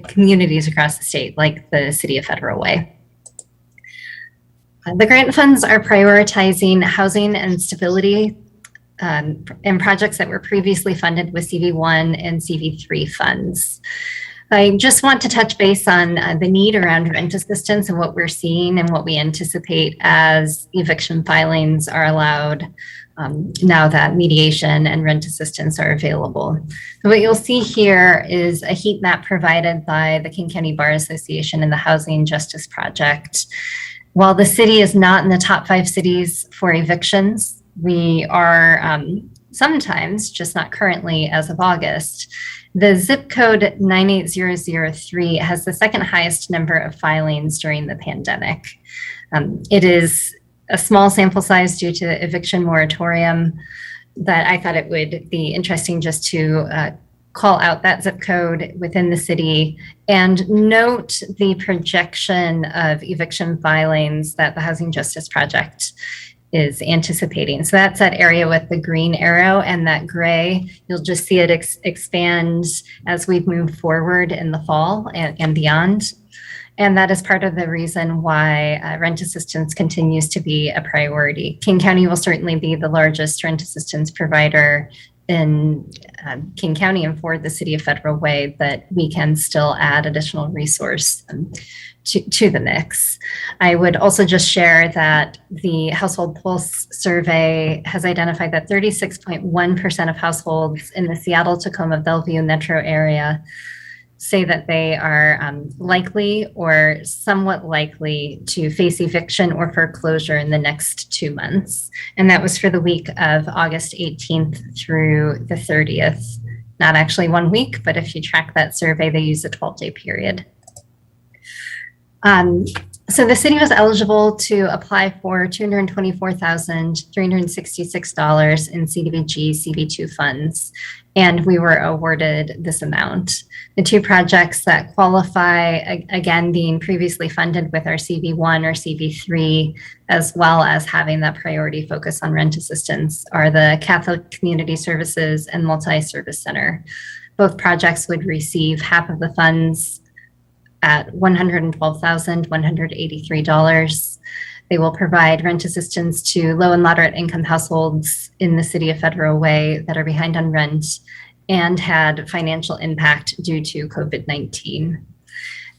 communities across the state, like the city of Federal Way. The grant funds are prioritizing housing and stability and projects that were previously funded with CV1 and CV3 funds. I just want to touch base on the need around rent assistance and what we're seeing and what we anticipate as eviction filings are allowed now that mediation and rent assistance are available. So what you'll see here is a heat map provided by the King County Bar Association and the Housing Justice Project. While the city is not in the top 5 cities for evictions, we are sometimes, just not currently as of August. The zip code 98003 has the second highest number of filings during the pandemic. It is a small sample size due to the eviction moratorium, but I thought it would be interesting just to call out that zip code within the city and note the projection of eviction filings that the Housing Justice Project is anticipating. So that's that area with the green arrow, and that gray, you'll just see it expand as we move forward in the fall and beyond. And that is part of the reason why rent assistance continues to be a priority. King County will certainly be the largest rent assistance provider in King County and for the city of Federal Way, but we can still add additional resource to the mix. I would also just share that the Household Pulse survey has identified that 36.1% of households in the Seattle, Tacoma, Bellevue metro area say that they are likely or somewhat likely to face eviction or foreclosure in the next 2 months. And that was for the week of August 18th through the 30th. Not actually 1 week, but if you track that survey, they use a 12-day period. So the city was eligible to apply for $224,366 in Cdbg CV2 funds, and we were awarded this amount. The two projects that qualify, again, being previously funded with our CV1 or CV3, as well as having that priority focus on rent assistance, are the Catholic Community Services and Multi-Service Center. Both projects would receive half of the funds at $112,183. They will provide rent assistance to low and moderate income households in the city of Federal Way that are behind on rent and had financial impact due to COVID-19.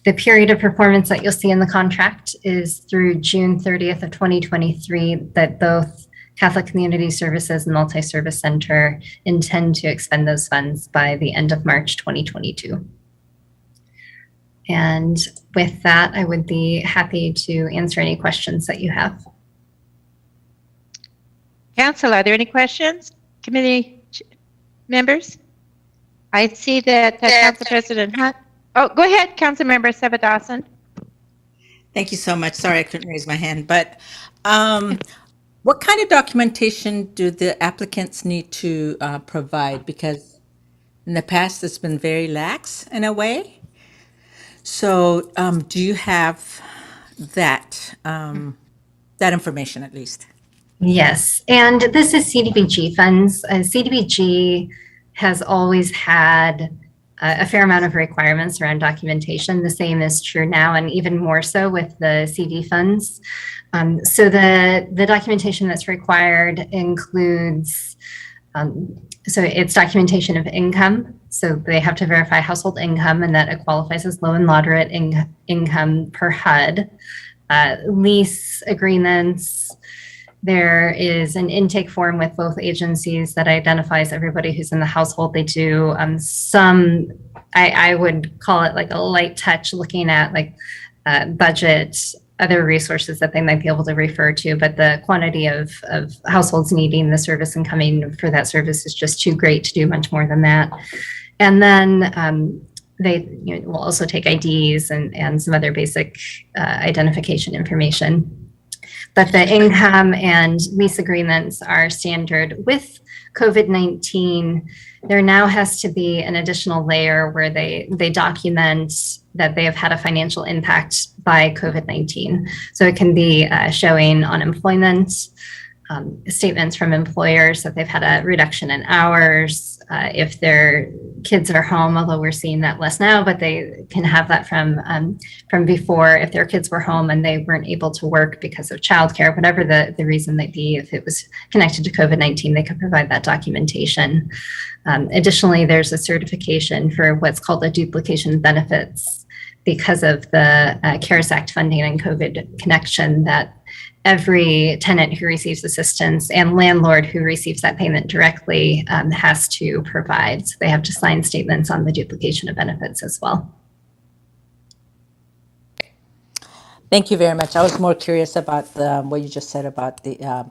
The period of performance that you'll see in the contract is through June 30th of 2023, that both Catholic Community Services and Multi-Service Center intend to expend those funds by the end of March 2022. And with that, I would be happy to answer any questions that you have. Council, are there any questions? Committee members? I see that Council President Hunt. Oh, go ahead, Council Member Sebadawson. Thank you so much. Sorry, I couldn't raise my hand, but what kind of documentation do the applicants need to provide? Because in the past, it's been very lax in a way. So do you have that, that information at least? Yes, and this is Cdbg funds. Cdbg has always had a fair amount of requirements around documentation. The same is true now, and even more so with the CD funds. So the documentation that's required includes, so it's documentation of income. So they have to verify household income, and that it qualifies as low and moderate income per HUD. Lease agreements. There is an intake form with both agencies that identifies everybody who's in the household. They do some, I would call it like a light touch, looking at like budget, other resources that they might be able to refer to, but the quantity of households needing the service and coming for that service is just too great to do much more than that. And then they will also take IDs and some other basic identification information. But the income and lease agreements are standard. With COVID-19, there now has to be an additional layer where they document that they have had a financial impact by COVID-19. So it can be showing unemployment, statements from employers that they've had a reduction in hours, if their kids are home, although we're seeing that less now, but they can have that from before, if their kids were home and they weren't able to work because of childcare, whatever the reason may be. If it was connected to COVID-19, they could provide that documentation. Additionally, there's a certification for what's called a Duplication Benefits because of the CARES Act funding and COVID connection, that every tenant who receives assistance and landlord who receives that payment directly has to provide. So they have to sign statements on the duplication of benefits as well. Thank you very much. I was more curious about what you just said about the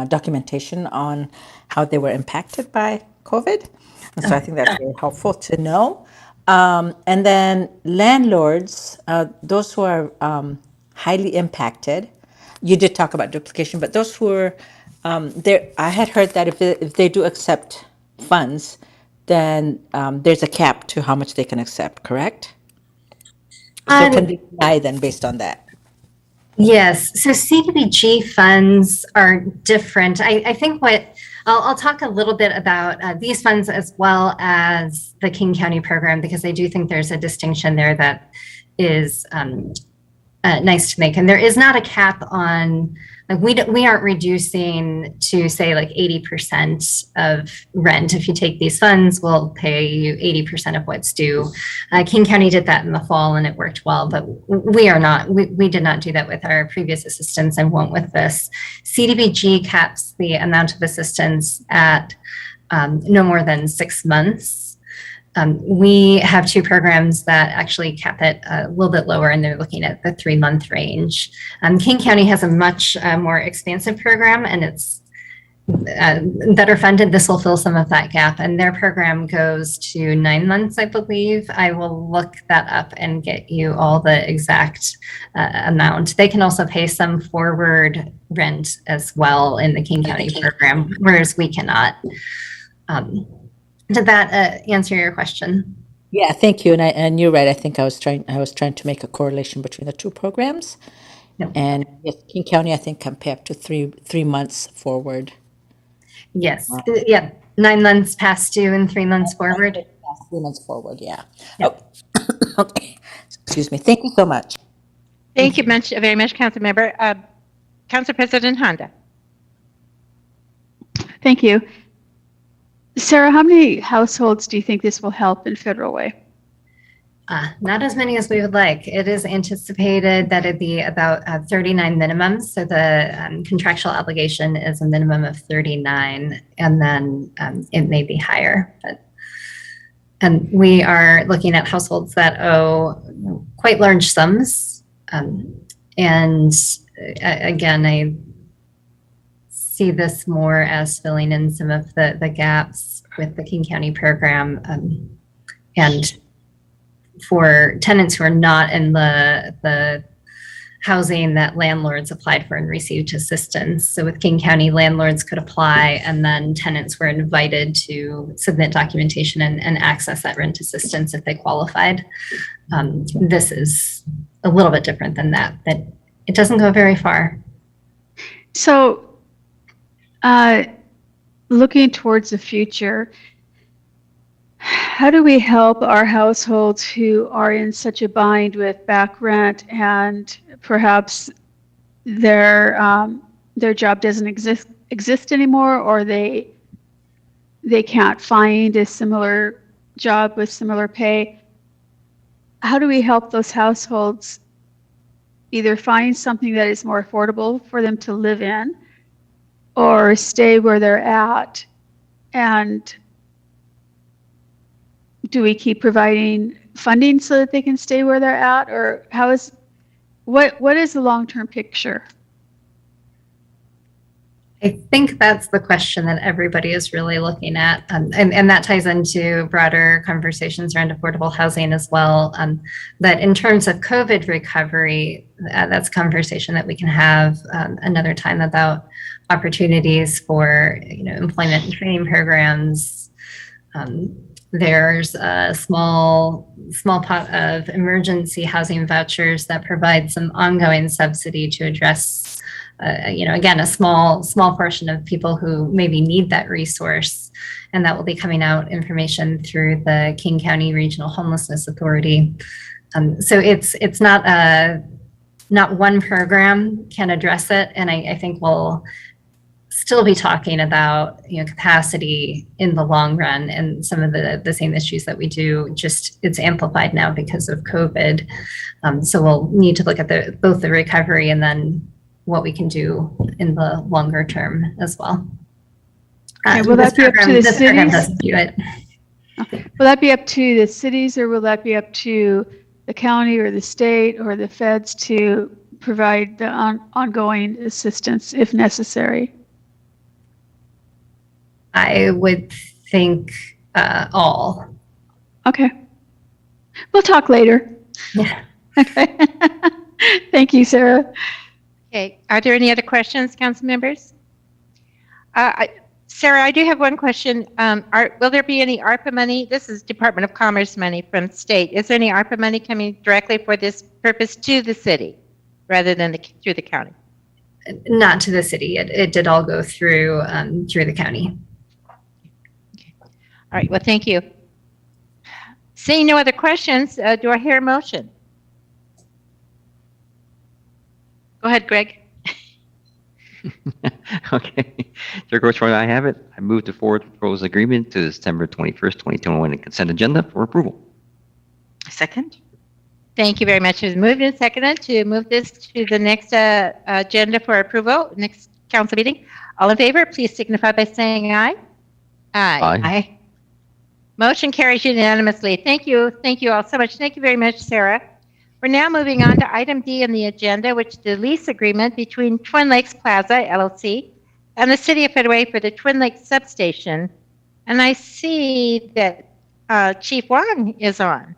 documentation on how they were impacted by COVID. And so I think that's very helpful to know. And then landlords, those who are highly impacted, you did talk about duplication, but those who are there, I had heard that if they do accept funds, then there's a cap to how much they can accept, correct? So can they deny then based on that? Yes, so Cdbg funds are different. I think what, I'll talk a little bit about these funds as well as the King County program, because I do think there's a distinction there that is nice to make. And there is not a cap on, like we aren't reducing to say like 80% of rent. If you take these funds, we'll pay you 80% of what's due. King County did that in the fall and it worked well, but we are not, we did not do that with our previous assistance and won't with this. Cdbg caps the amount of assistance at no more than 6 months. We have two programs that actually cap it a little bit lower, and they're looking at the 3-month range. King County has a much more expansive program, and that are funded, this will fill some of that gap, and their program goes to 9 months, I believe. I will look that up and get you all the exact amount. They can also pay some forward rent as well in the King County program, whereas we cannot. Did that answer your question? Yeah, thank you. And you're right. I think I was trying to make a correlation between the two programs. Yep. And yes, King County, I think, can pay up to three months forward. Yes. Yeah. 9 months past due and 3 months forward. 3 months forward. Yeah. Yep. Oh, okay. Excuse me. Thank you so much. Thank you very much, Council Member. Council President Honda. Thank you. Sarah, how many households do you think this will help in Federal Way? Not as many as we would like. It is anticipated that it'd be about 39 minimums. So the contractual obligation is a minimum of 39, and then it may be higher. And we are looking at households that owe quite large sums. And again, I see this more as filling in some of the gaps with the King County program, and for tenants who are not in the housing that landlords applied for and received assistance. So with King County, landlords could apply, and then tenants were invited to submit documentation and access that rent assistance if they qualified. This is a little bit different than that, but it doesn't go very far. So looking towards the future, how do we help our households who are in such a bind with back rent and perhaps their job doesn't exist anymore, or they can't find a similar job with similar pay? How do we help those households either find something that is more affordable for them to live in, or stay where they're at? And do we keep providing funding so that they can stay where they're at, or what is the long-term picture? I think that's the question that everybody is really looking at. And that ties into broader conversations around affordable housing as well. But in terms of COVID recovery, that's a conversation that we can have another time about opportunities for employment and training programs. There's a small pot of emergency housing vouchers that provide some ongoing subsidy to address, again, a small portion of people who maybe need that resource. And that will be coming out information through the King County Regional Homelessness Authority. So it's not one program can address it. And I think we'll still be talking about capacity in the long run, and some of the same issues that we do, just it's amplified now because of COVID. So we'll need to look at both the recovery and then what we can do in the longer term as well. Will that be up to the cities? Doesn't do it. Will that be up to the cities, or will that be up to the county or the state or the feds to provide the ongoing assistance if necessary? I would think all. Okay. We'll talk later. Yeah. Okay. Thank you, Sarah. Okay. Are there any other questions, council members? Sarah, I do have one question. Will there be any ARPA money? This is Department of Commerce money from state. Is there any ARPA money coming directly for this purpose to the city rather than through the county? Not to the city. It did all go through the county. All right, well, thank you. Seeing no other questions, do I hear a motion? Go ahead, Greg. Okay. Chair Coach, I have it. I move to forward proposed agreement to the September 21st, 2021 and consent agenda for approval. Second. Thank you very much. It was moved and seconded to move this to the next agenda for approval, next council meeting. All in favor, please signify by saying aye. Aye. Aye. Motion carries unanimously. Thank you. Thank you all so much. Thank you very much, Sarah. We're now moving on to item D on the agenda, which is the lease agreement between Twin Lakes Plaza, LLC, and the City of Federal Way for the Twin Lakes substation. And I see that Chief Wang is on.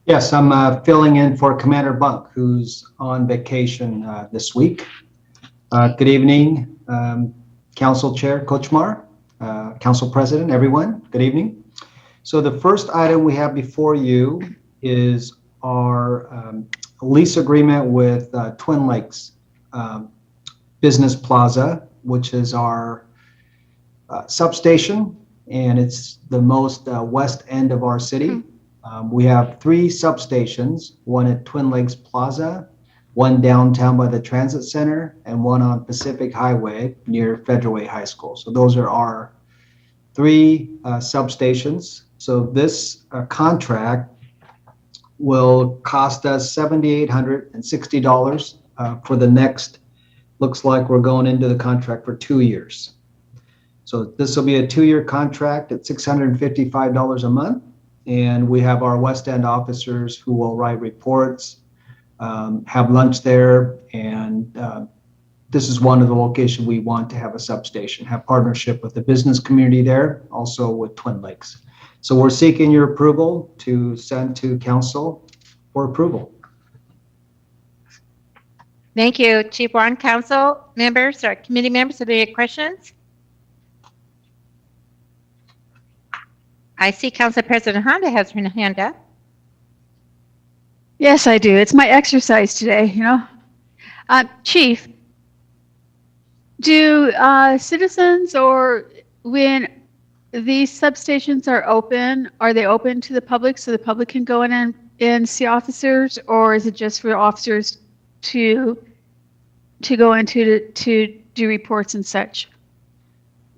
Yes, I'm filling in for Commander Bunk, who's on vacation this week. Good evening, Council Chair Kochmar, Council President, everyone. Good evening. So the first item we have before you is our lease agreement with Twin Lakes Business Plaza, which is our substation, and it's the most west end of our city. We have 3 substations, one at Twin Lakes Plaza, one downtown by the Transit Center, and one on Pacific Highway near Federal Way High School. So those are our 3 substations. So this contract will cost us $7,860 for the next, looks like we're going into the contract for 2 years. So this will be a 2-year contract at $655 a month. And we have our West End officers who will write reports, have lunch there. And this is one of the locations we want to have a substation, have partnership with the business community there, also with Twin Lakes. So we're seeking your approval to send to council for approval. Thank you, Chief Wang. Council members or committee members, are there any questions? I see Council President Honda has her hand up. Yes, I do. It's my exercise today, you know. Chief, do citizens, or when these substations are open, are they open to the public so the public can go in and see officers, or is it just for officers to go into to do reports and such?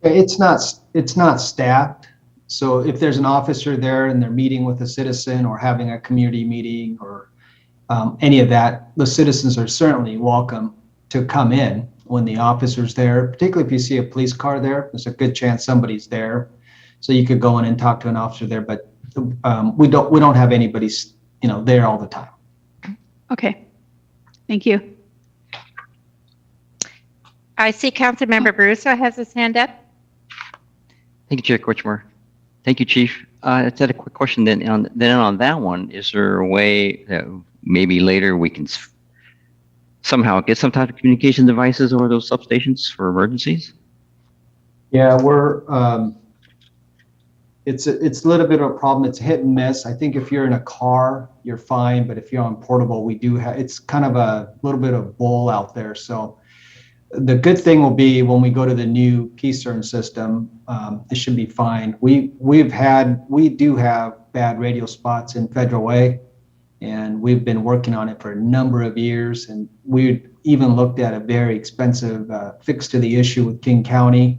It's not staffed. So if there's an officer there and they're meeting with a citizen or having a community meeting or any of that, the citizens are certainly welcome to come in when the officer's there, particularly if you see a police car there, there's a good chance somebody's there. So you could go in and talk to an officer there, but we don't have anybody, there all the time. Okay, thank you. I see Councilmember Baruso has his hand up. Thank you, Chair Kochmar. Thank you, Chief. I just had a quick question then on that one. Is there a way that maybe later we can somehow get some type of communication devices over those substations for emergencies? Yeah, it's a little bit of a problem. It's hit and miss. I think if you're in a car, you're fine, but if you're on portable, we do have, it's kind of a little bit of bull out there. So the good thing will be when we go to the new PCERN system, it should be fine. We do have bad radio spots in Federal Way, and we've been working on it for a number of years. And we even looked at a very expensive fix to the issue with King County,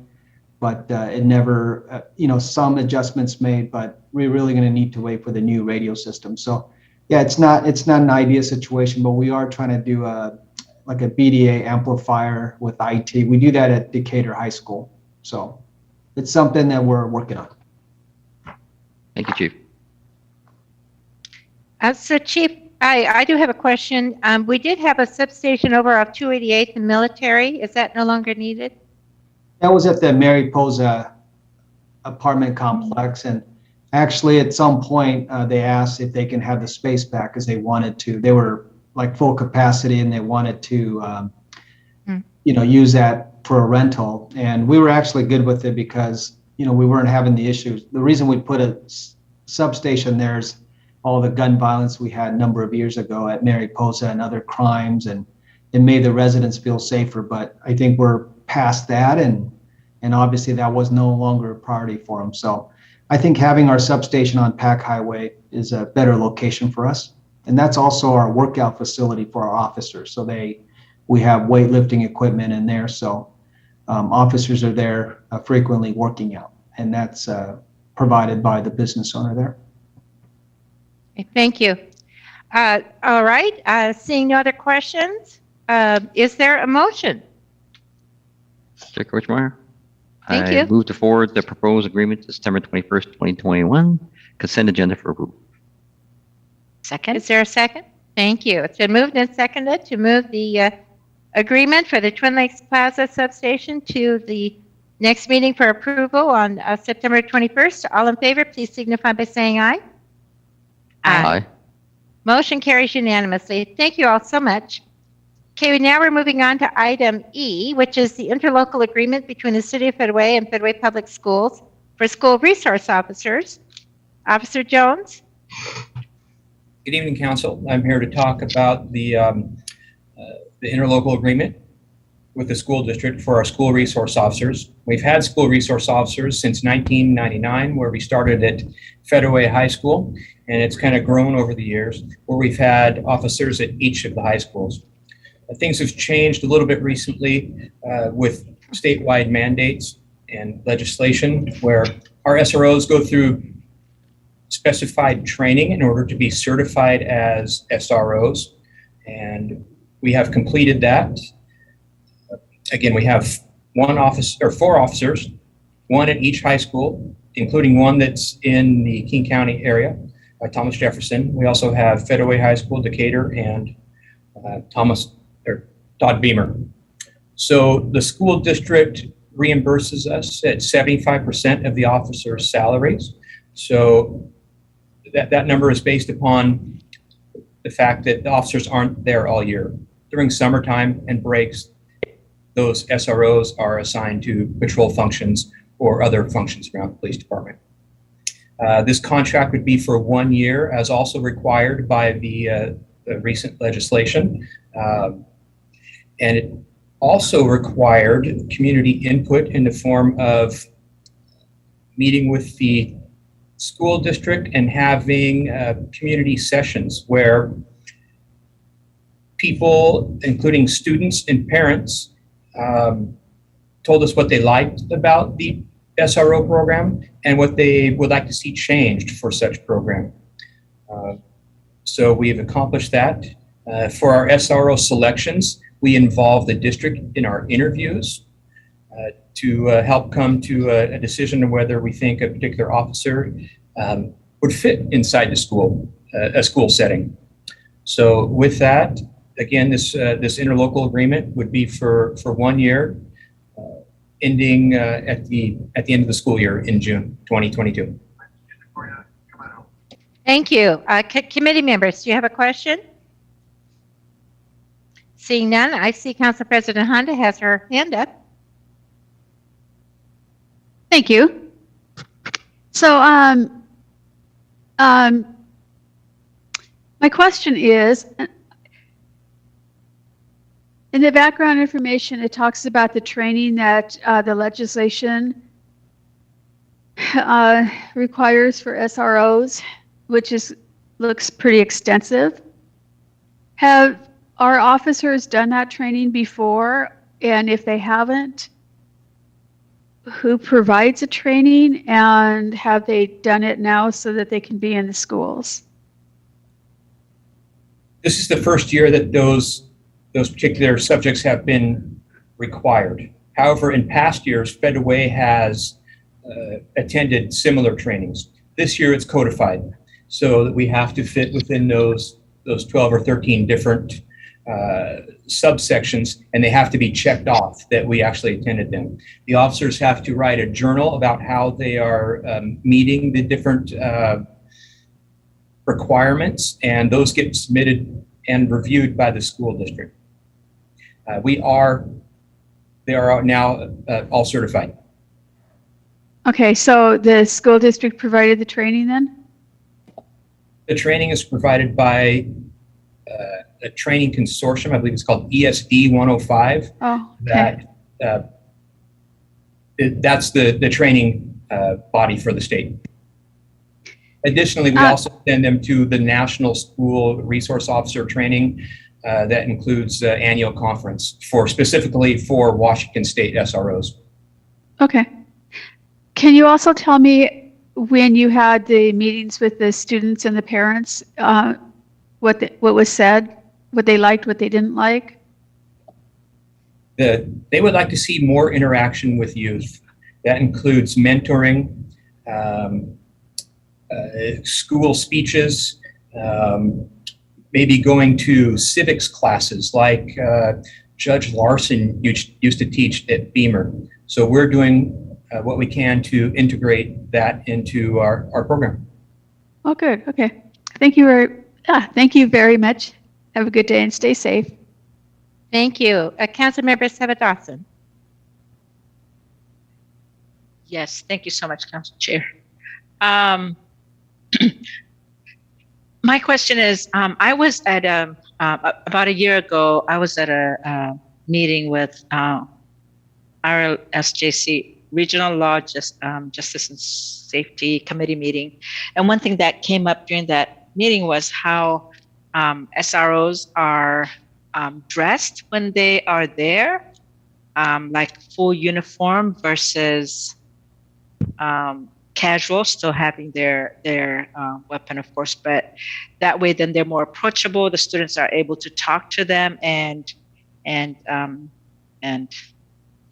but it never, some adjustments made, but we're really going to need to wait for the new radio system. So yeah, it's not an ideal situation, but we are trying to do like a BDA amplifier with IT. We do that at Decatur High School. So it's something that we're working on. Thank you, Chief. So Chief, I do have a question. We did have a substation over off 288th and Military. Is that no longer needed? That was at the Mariposa apartment complex. And actually at some point they asked if they can have the space back because they wanted to. They were like full capacity and they wanted to, use that for a rental. And we were actually good with it because, we weren't having the issues. The reason we put a substation there is all the gun violence we had a number of years ago at Mariposa and other crimes, and it made the residents feel safer. But I think we're past that, and obviously that was no longer a priority for them. So I think having our substation on Pack Highway is a better location for us. And that's also our workout facility for our officers. So we have weightlifting equipment in there. So officers are there frequently working out, and that's provided by the business owner there. Okay, thank you. All right, seeing no other questions, is there a motion? Chair Kochmar. Thank you. I move to forward the proposed agreement to September 21st, 2021, consent agenda for approval. Second. Is there a second? Thank you. It's been moved and seconded to move the agreement for the Twin Lakes Plaza substation to the next meeting for approval on September 21st. All in favor, please signify by saying aye. Aye. Motion carries unanimously. Thank you all so much. Okay, now we're moving on to item E, which is the interlocal agreement between the City of Fedway and Fedway Public Schools for school resource officers. Officer Jones? Good evening, Council. I'm here to talk about the interlocal agreement with the school district for our school resource officers. We've had school resource officers since 1999, where we started at Fedway High School, and it's kind of grown over the years, where we've had officers at each of the high schools. Things have changed a little bit recently with statewide mandates and legislation, where our SROs go through specified training in order to be certified as SROs, and we have completed that. Again, we have four officers, one at each high school, including one that's in the King County area, Thomas Jefferson. We also have Fedway High School, Decatur, and Todd Beamer. So the school district reimburses us at 75% of the officers' salaries. So that number is based upon the fact that the officers aren't there all year. During summertime and breaks, those SROs are assigned to patrol functions or other functions around the police department. This contract would be for 1 year, as also required by the recent legislation. And it also required community input in the form of meeting with the school district and having community sessions where people, including students and parents, told us what they liked about the SRO program and what they would like to see changed for such program. So we've accomplished that. For our SRO selections, we involve the district in our interviews to help come to a decision on whether we think a particular officer would fit inside the school, a school setting. So with that, again, this interlocal agreement would be for 1 year, ending at the end of the school year in June 2022. Thank you. Committee members, do you have a question? Seeing none, I see Council President Honda has her hand up. Thank you. So, my question is, in the background information, it talks about the training that the legislation requires for SROs, which looks pretty extensive. Have our officers done that training before? And if they haven't, who provides the training, and have they done it now so that they can be in the schools? This is the first year that those particular subjects have been required. However, in past years, Fedway has attended similar trainings. This year it's codified, so that we have to fit within those 12 or 13 different subsections, and they have to be checked off that we actually attended them. The officers have to write a journal about how they are meeting the different requirements, and those get submitted and reviewed by the school district. They are now all certified. Okay, so the school district provided the training then? The training is provided by a training consortium. I believe it's called ESD 105. Oh, okay. That's the training body for the state. Additionally, we also send them to the National School Resource Officer Training that includes annual conference specifically for Washington State SROs. Okay. Can you also tell me when you had the meetings with the students and the parents, what was said, what they liked, what they didn't like? They would like to see more interaction with youth. That includes mentoring, school speeches, maybe going to civics classes like Judge Larson used to teach at Beamer. So we're doing what we can to integrate that into our program. Oh, good. Okay. Thank you very much. Have a good day and stay safe. Thank you. Councilmember Dawson. Yes, thank you so much, Council Chair. My question is, I was at about a year ago, I was at a meeting with RLSJC, Regional Law Justice and Safety Committee meeting. And one thing that came up during that meeting was how SROs are dressed when they are there, like full uniform versus casual, still having their weapon, of course, but that way then they're more approachable. The students are able to talk to them and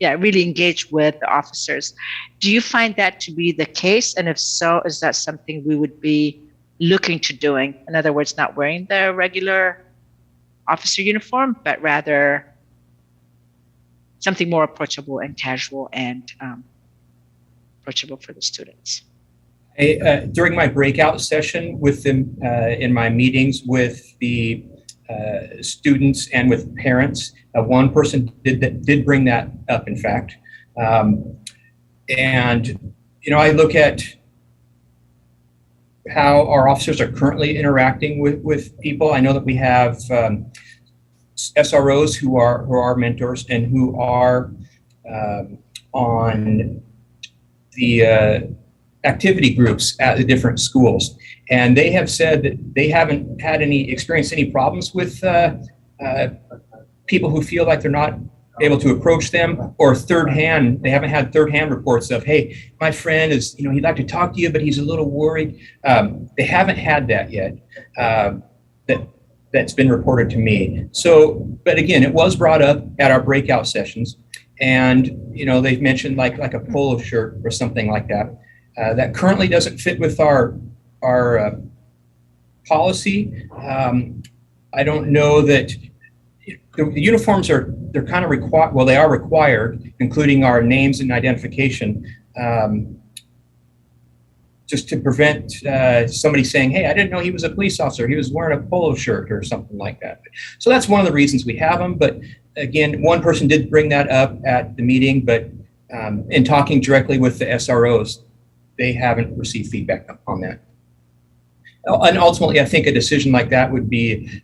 really engage with the officers. Do you find that to be the case? And if so, is that something we would be looking to doing? In other words, not wearing the regular officer uniform, but rather something more approachable and casual and approachable for the students. During my breakout session with them in my meetings with the students and with parents, one person did bring that up, in fact. And, I look at how our officers are currently interacting with people. I know that we have SROs who are mentors and who are on the activity groups at the different schools, and they have said that they haven't had experienced any problems with people who feel like they're not able to approach them, or they haven't had third-hand reports of, hey, my friend is, he'd like to talk to you, but he's a little worried. They haven't had that yet. That's been reported to me. So, but again, it was brought up at our breakout sessions, and they've mentioned like a polo shirt or something like that. That currently doesn't fit with our policy. I don't know that the uniforms they're kind of required. Well, they are required, including our names and identification, just to prevent somebody saying, "Hey, I didn't know he was a police officer. He was wearing a polo shirt," or something like that. So that's one of the reasons we have them. But again, one person did bring that up at the meeting, but in talking directly with the SROs, they haven't received feedback on that. And ultimately, I think a decision like that would be,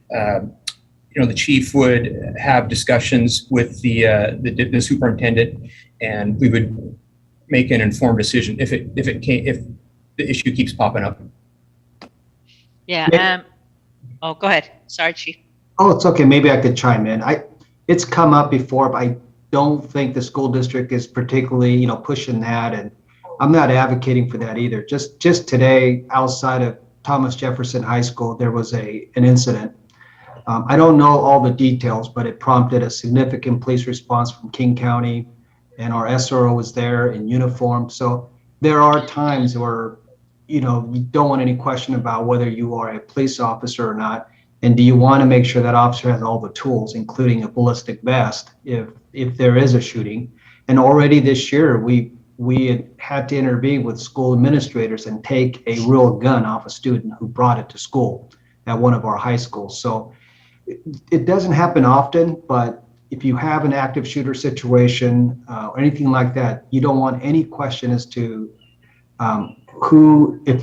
the chief would have discussions with the superintendent, and we would make an informed decision if the issue keeps popping up. Yeah. Oh, go ahead. Sorry, Chief. Oh, it's okay. Maybe I could chime in. It's come up before, but I don't think the school district is particularly, pushing that, and I'm not advocating for that either. Just today, outside of Thomas Jefferson High School, there was an incident. I don't know all the details, but it prompted a significant police response from King County, and our SRO was there in uniform. So there are times where, you don't want any question about whether you are a police officer or not, and do you want to make sure that officer has all the tools, including a ballistic vest, if there is a shooting. And already this year, we had to intervene with school administrators and take a real gun off a student who brought it to school at one of our high schools. So it doesn't happen often, but if you have an active shooter situation or anything like that, you don't want any question as to if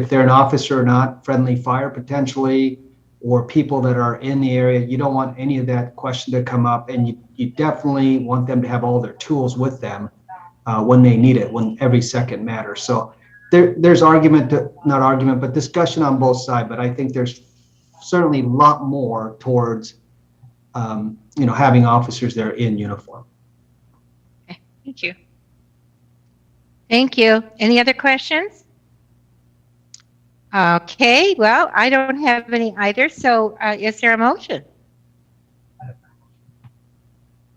they're an officer or not, friendly fire potentially, or people that are in the area. You don't want any of that question to come up, and you definitely want them to have all their tools with them when they need it, when every second matters. So there's but discussion on both sides. But I think there's certainly a lot more towards, having officers there in uniform. Okay, thank you. Thank you. Any other questions? Okay, well, I don't have any either. So is there a motion?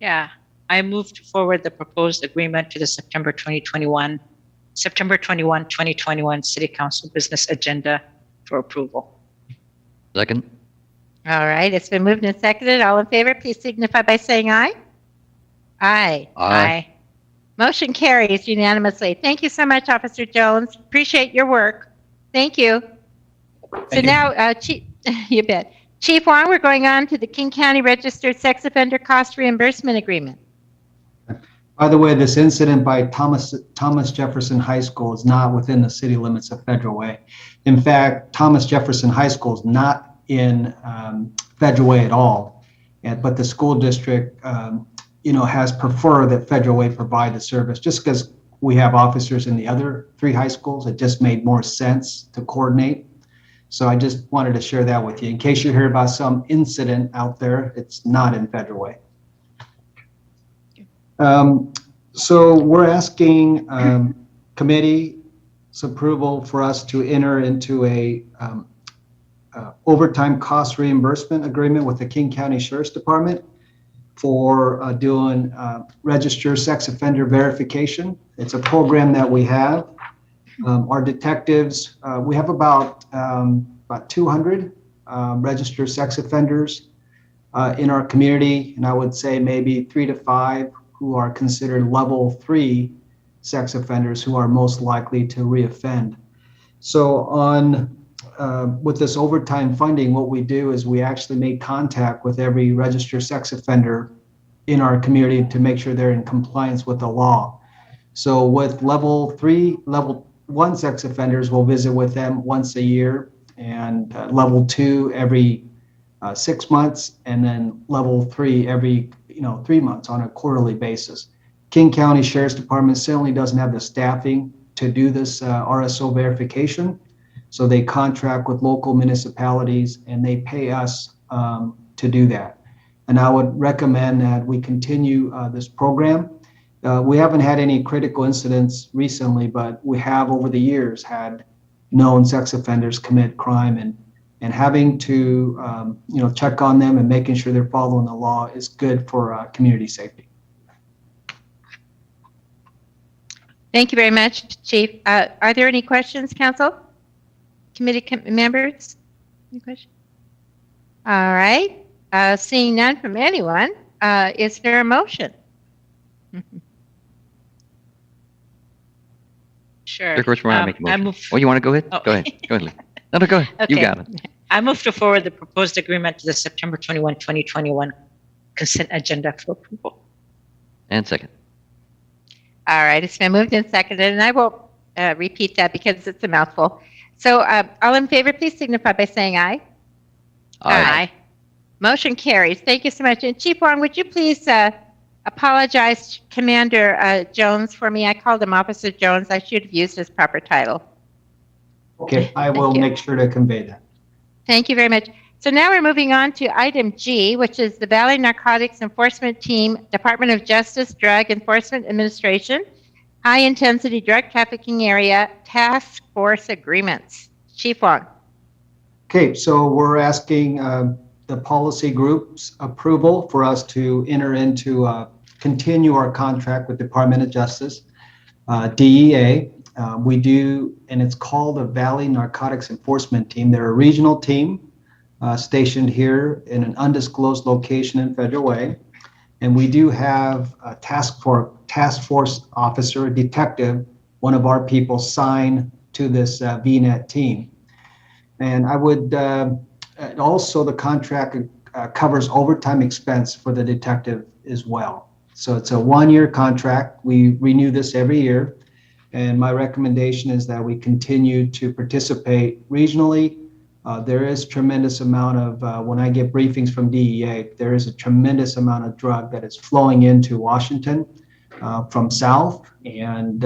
Yeah, I moved forward the proposed agreement to the September 21, 2021 City Council business agenda for approval. Second. All right, it's been moved and seconded. All in favor, please signify by saying aye. Aye. Aye. Motion carries unanimously. Thank you so much, Officer Jones. Appreciate your work. Thank you. Thank you. Now, Chief, you bet. Chief Wong, we're going on to the King County Registered Sex Offender Cost Reimbursement Agreement. By the way, this incident by Thomas Jefferson High School is not within the city limits of Federal Way. In fact, Thomas Jefferson High School is not in Federal Way at all, but the school district has preferred that Federal Way provide the service. Just because we have officers in the other 3 high schools, it just made more sense to coordinate. So I just wanted to share that with you. In case you hear about some incident out there, it's not in Federal Way. So we're asking committee's approval for us to enter into a overtime cost reimbursement agreement with the King County Sheriff's Department for doing registered sex offender verification. It's a program that we have. Our detectives, we have about 200 registered sex offenders in our community, and I would say maybe 3 to 5 who are considered level 3 sex offenders who are most likely to reoffend. So with this overtime funding, what we do is we actually make contact with every registered sex offender in our community to make sure they're in compliance with the law. So with level 1 sex offenders, we'll visit with them once a year, and level 2 every 6 months, and then level 3 every 3 months on a quarterly basis. King County Sheriff's Department certainly doesn't have the staffing to do this RSO verification, so they contract with local municipalities and they pay us to do that. And I would recommend that we continue this program. We haven't had any critical incidents recently, but we have over the years had known sex offenders commit crime, and having to check on them and making sure they're following the law is good for community safety. Thank you very much, Chief. Are there any questions, Council? Committee members? Any questions? All right. Seeing none from anyone, is there a motion? Sure. Coach Moore, make a motion. You want to go ahead? Oh. Go ahead. Go ahead, Lee. No, go ahead. Okay. You got it. I move to forward the proposed agreement to the September 21, 2021 consent agenda for approval. And second. All right, it's been moved and seconded, and I won't repeat that because it's a mouthful. So all in favor, please signify by saying aye. Aye. Motion carries. Thank you so much. And Chief Wong, would you please apologize to Commander Jones for me? I called him Officer Jones. I should have used his proper title. Okay, I will make sure to convey that. Thank you very much. So now we're moving on to item G, which is the Valley Narcotics Enforcement Team, Department of Justice Drug Enforcement Administration, High Intensity Drug Trafficking Area Task Force Agreements. Chief Wong. Okay, so we're asking the policy group's approval for us to enter into continue our contract with Department of Justice, DEA. We do, and it's called the Valley Narcotics Enforcement Team. They're a regional team stationed here in an undisclosed location in Federal Way. And we do have a task force officer, a detective, one of our people signed to this VNet team. And I would also, the contract covers overtime expense for the detective as well. So it's a 1-year contract. We renew this every year. And my recommendation is that we continue to participate regionally. There is tremendous amount of, when I get briefings from DEA, there is a tremendous amount of drug that is flowing into Washington from south. And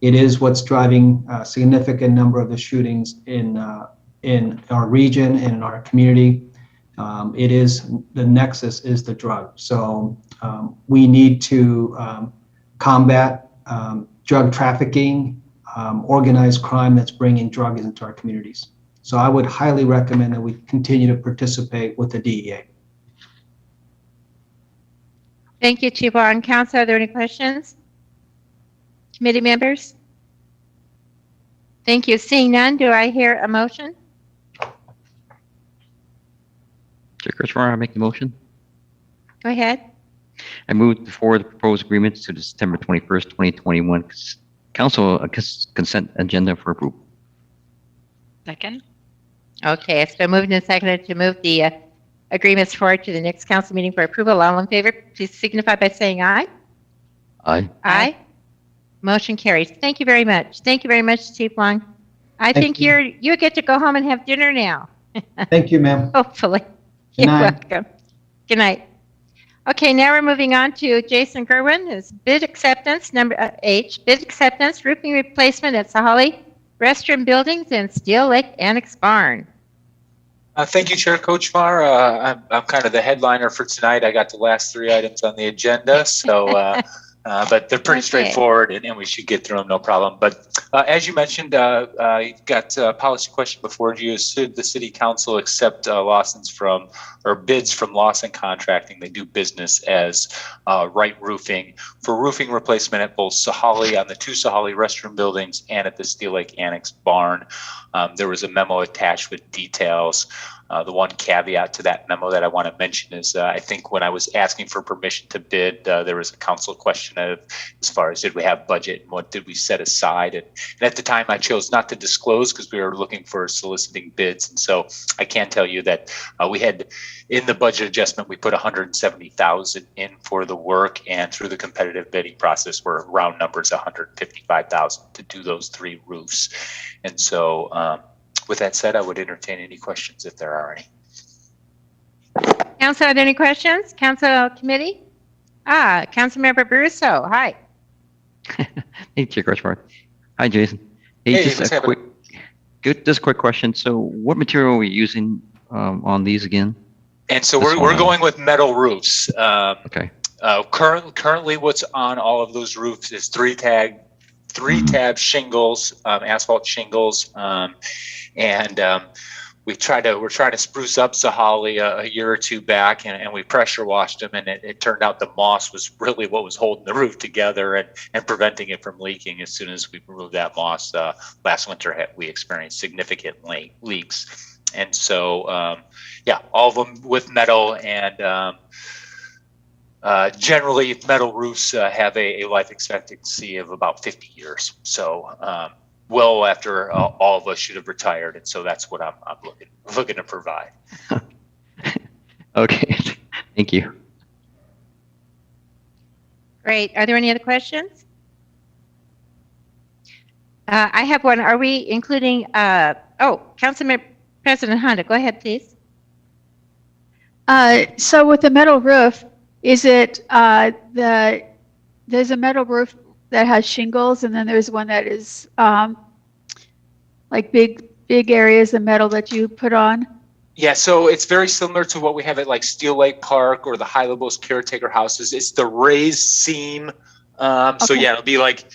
it is what's driving a significant number of the shootings in our region and in our community. It is, the nexus is the drug. So we need to combat drug trafficking, organized crime that's bringing drugs into our communities. So I would highly recommend that we continue to participate with the DEA. Thank you, Chief Wong. Council, are there any questions? Committee members? Thank you. Seeing none, do I hear a motion? Chair Kirschner, I make the motion. Go ahead. I move to forward the proposed agreements to the September 21st, 2021 Council consent agenda for approval. Second. Okay, it's been moved and seconded to move the agreements forward to the next council meeting for approval. All in favor, please signify by saying aye. Aye. Aye. Motion carries. Thank you very much. Thank you very much, Steve Wong. I think you get to go home and have dinner now. Thank you, ma'am. Hopefully. Good You're night. welcome. Good night. Okay, now we're moving on to Jason Gerwin, who's bid acceptance, number H, bid acceptance, roofing replacement at Sahali Restroom Buildings and Steel Lake Annex Barn. Thank you, Chair Kochmar. I'm kind of the headliner for tonight. I got the last 3 items on the agenda, so but they're pretty straightforward, and we should get through them, no problem. But as you mentioned, you've got a policy question before you. Should the City Council accept bids from Lawson Contracting? They do business as Wright Roofing for roofing replacement at both Sahali, on the 2 Sahali restroom buildings, and at the Steel Lake Annex Barn. There was a memo attached with details. The one caveat to that memo that I want to mention is I think when I was asking for permission to bid, there was a council question of as far as did we have budget and what did we set aside. And at the time I chose not to disclose because we were looking for soliciting bids. And so I can tell you that we had in the budget adjustment, we put $170,000 in for the work, and through the competitive bidding process, we're round numbers $155,000 to do those 3 roofs. And so with that said, I would entertain any questions if there are any. Council, are there any questions? Council committee? Councilmember Brusso, hi. Hey, Chair Kirschner. Hi, Jason. Hey, just a quick question. So what material are we using on these again? And so we're going with metal roofs. Okay. Currently what's on all of those roofs is 3-tab shingles, asphalt shingles, and we're trying to spruce up Sahali a year or 2 back, and we pressure washed them, and it turned out the moss was really what was holding the roof together and preventing it from leaking. As soon as we removed that moss, last winter we experienced significant leaks, and so all of them with metal, and generally metal roofs have a life expectancy of about 50 years. So well after all of us should have retired, and so that's what I'm looking to provide. Okay, thank you. Great. Are there any other questions? I have one. Are we including? Councilman President Honda, go ahead, please. So with the metal roof, is it there's a metal roof that has shingles, and then there's one that is like big areas of metal that you put on? Yeah, so it's very similar to what we have at like Steel Lake Park or the High Lobos caretaker houses. It's the raised seam. So yeah, it'll be like,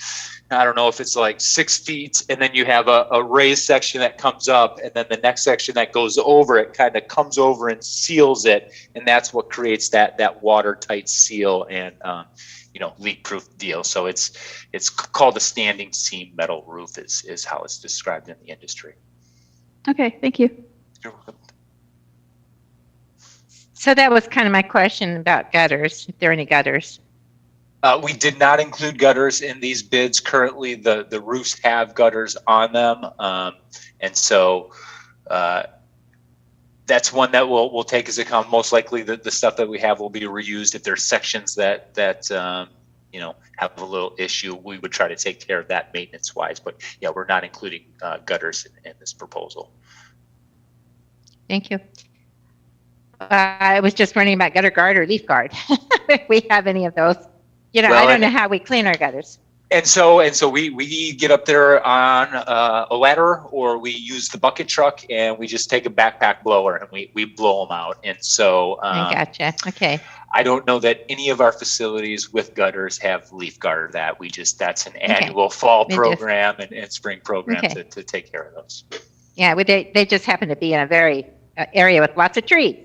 I don't know if it's like 6 feet, and then you have a raised section that comes up, and then the next section that goes over it kind of comes over and seals it, and that's what creates that watertight seal and leak-proof deal. So it's called a standing seam metal roof is how it's described in the industry. Okay, thank you. You're welcome. So that was kind of my question about gutters, if there are any gutters. We did not include gutters in these bids. Currently, the roofs have gutters on them, and so that's one that we'll take as account. Most likely, the stuff that we have will be reused. If there's sections that have a little issue, we would try to take care of that maintenance-wise. But yeah, we're not including gutters in this proposal. Thank you. I was just wondering about gutter guard or leaf guard. If we have any of those. I don't know how we clean our gutters. And so we get up there on a ladder, or we use the bucket truck, and we just take a backpack blower and we blow them out. And so I gotcha. Okay. I don't know that any of our facilities with gutters have leaf guard. That's an annual fall program and spring program to take care of those. Yeah, they just happen to be in a very area with lots of trees.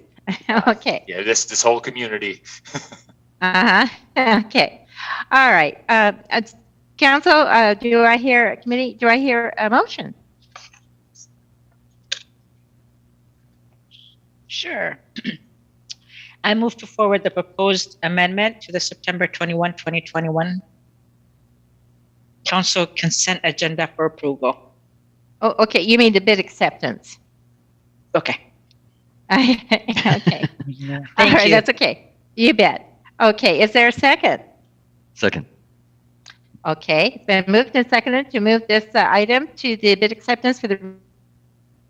Okay. Yeah, this whole community. Okay. All right. Council, do I hear a motion? Sure. I move to forward the proposed amendment to the September 21, 2021 Council consent agenda for approval. Oh, okay. You mean the bid acceptance? Okay. Okay. All Thank right. you. That's okay. You bet. Okay. Is there a second? Second. Okay. It's been moved and seconded to move this item to the bid acceptance for the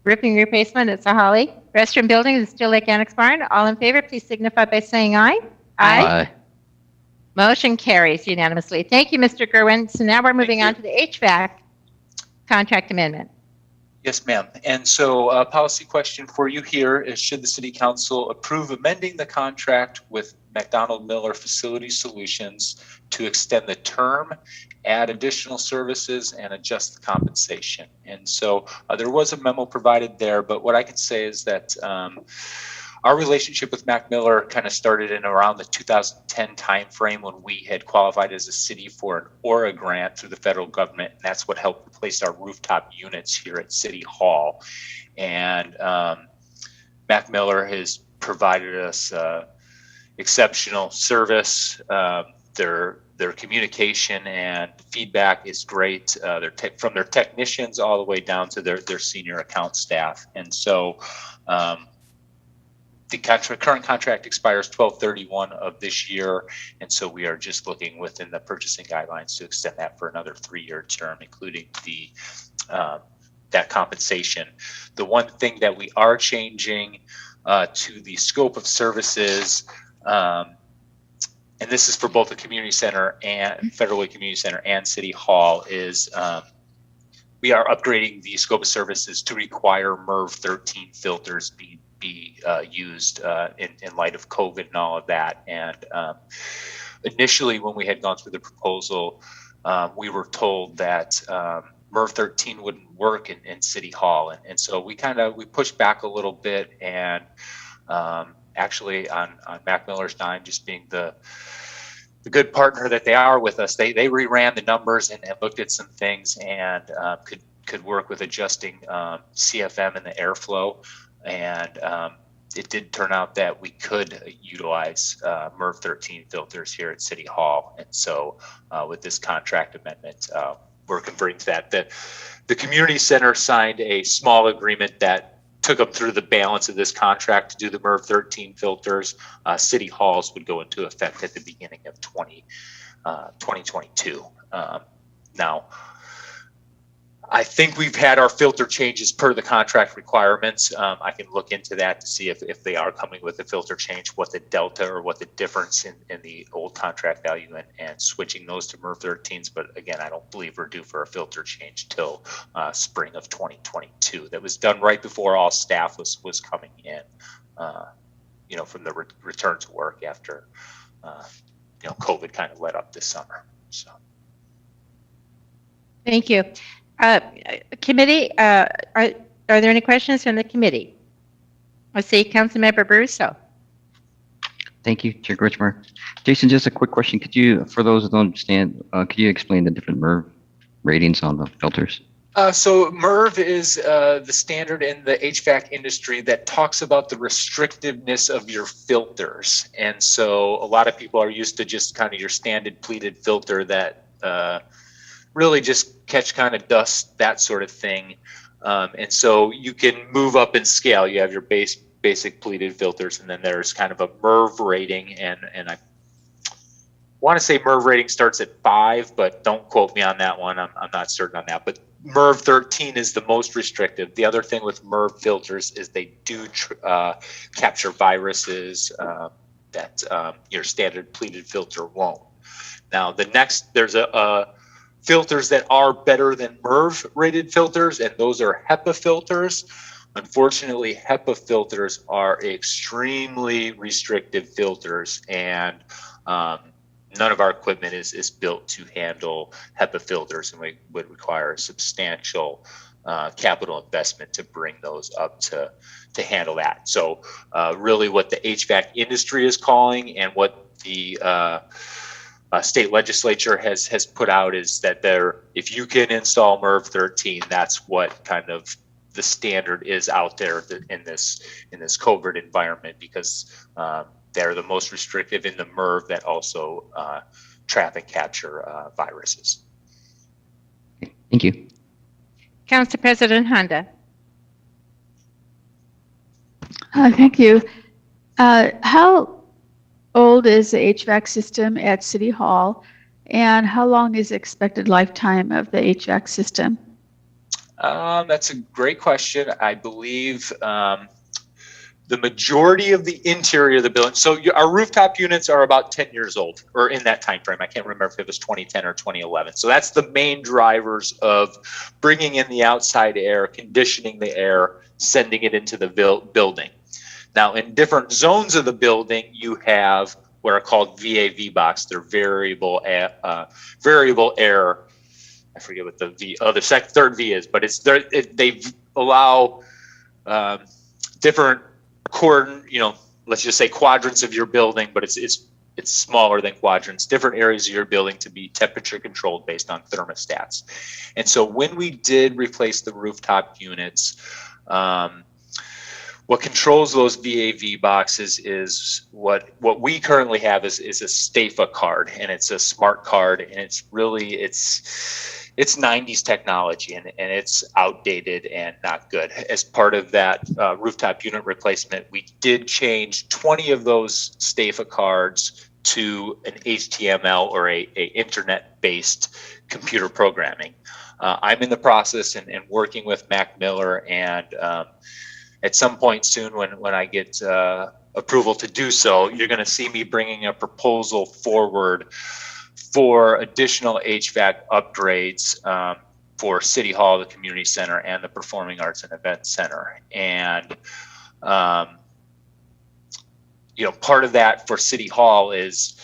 roofing replacement at Sahali Restroom Building and Still Lake Annex Barn. All in favor, please signify by saying aye. Aye. Motion carries unanimously. Thank you, Mr. Gerwin. So now we're moving on to the HVAC contract amendment. Yes, ma'am. And so a policy question for you here is, should the City Council approve amending the contract with McDonald Miller Facility Solutions to extend the term, add additional services, and adjust the compensation? And so there was a memo provided there, but what I can say is that our relationship with Mac Miller kind of started in around the 2010 timeframe when we had qualified as a city for an ORA grant through the federal government, and that's what helped replace our rooftop units here at City Hall. And Mac Miller has provided us exceptional service. Their communication and feedback is great. From their technicians all the way down to their senior account staff. And so the current contract expires 12/31 of this year, and so we are just looking within the purchasing guidelines to extend that for another 3-year term, including the that compensation. The one thing that we are changing to the scope of services, and this is for both the community center and Federal Way Community Center and City Hall, is we are upgrading the scope of services to require MERV 13 filters be used in light of COVID and all of that. And initially, when we had gone through the proposal, we were told that MERV 13 wouldn't work in City Hall, and so we pushed back a little bit, and actually on Mac Miller's dime, just being the good partner that they are with us, they reran the numbers and looked at some things and could work with adjusting CFM and the airflow. And it did turn out that we could utilize MERV 13 filters here at City Hall. And so with this contract amendment, we're converting to that. The community center signed a small agreement that took them through the balance of this contract to do the MERV 13 filters. City Halls would go into effect at the beginning of 2022. Now, I think we've had our filter changes per the contract requirements. I can look into that to see if they are coming with a filter change, what the delta or what the difference in the old contract value and switching those to MERV 13s. But again, I don't believe we're due for a filter change till spring of 2022. That was done right before all staff was coming in, from the return to work after, COVID kind of let up this summer. So. Thank you. Committee, are there any questions from the committee? I see Councilmember Brusso. Thank you, Chair Gritchmer. Jason, just a quick question. Could you, for those who don't understand, could you explain the different MERV ratings on the filters? So MERV is the standard in the HVAC industry that talks about the restrictiveness of your filters. And so a lot of people are used to just kind of your standard pleated filter that really just catch kind of dust, that sort of thing. And so you can move up in scale. You have your basic pleated filters, and then there's kind of a MERV rating. And I want to say MERV rating starts at 5, but don't quote me on that one. I'm not certain on that. But MERV 13 is the most restrictive. The other thing with MERV filters is they do capture viruses that your standard pleated filter won't. Now, there's filters that are better than MERV rated filters, and those are Hepa filters. Unfortunately, Hepa filters are extremely restrictive filters, and none of our equipment is built to handle Hepa filters, and we would require a substantial capital investment to bring those up to handle that. So really what the HVAC industry is calling, and what the state legislature has put out, is that if you can install MERV 13, that's what kind of the standard is out there in this COVID environment, because they're the most restrictive in the MERV that also trap and capture viruses. Thank you. Council President Honda. Thank you. How old is the HVAC system at City Hall, and how long is the expected lifetime of the HVAC system? That's a great question. I believe the majority of the interior of the building, so our rooftop units are about 10 years old, or in that time frame. I can't remember if it was 2010 or 2011. So that's the main drivers of bringing in the outside air, conditioning the air, sending it into the building. Now, in different zones of the building, you have what are called VAV box. They're variable air. I forget what the third V is, but they allow different let's just say quadrants of your building, but it's smaller than quadrants, different areas of your building to be temperature controlled based on thermostats. And so when we did replace the rooftop units, what controls those VAV boxes is what we currently have is a Hvac card, and it's a smart card, and it's 90s technology, and it's outdated and not good. As part of that rooftop unit replacement, we did change 20 of those Hvac cards to an HTML or a internet-based computer programming. I'm in the process and working with Mac Miller, and at some point soon when I get approval to do so, you're going to see me bringing a proposal forward for additional HVAC upgrades for City Hall, the Community Center, and the Performing Arts and Event Center. And part of that for City Hall is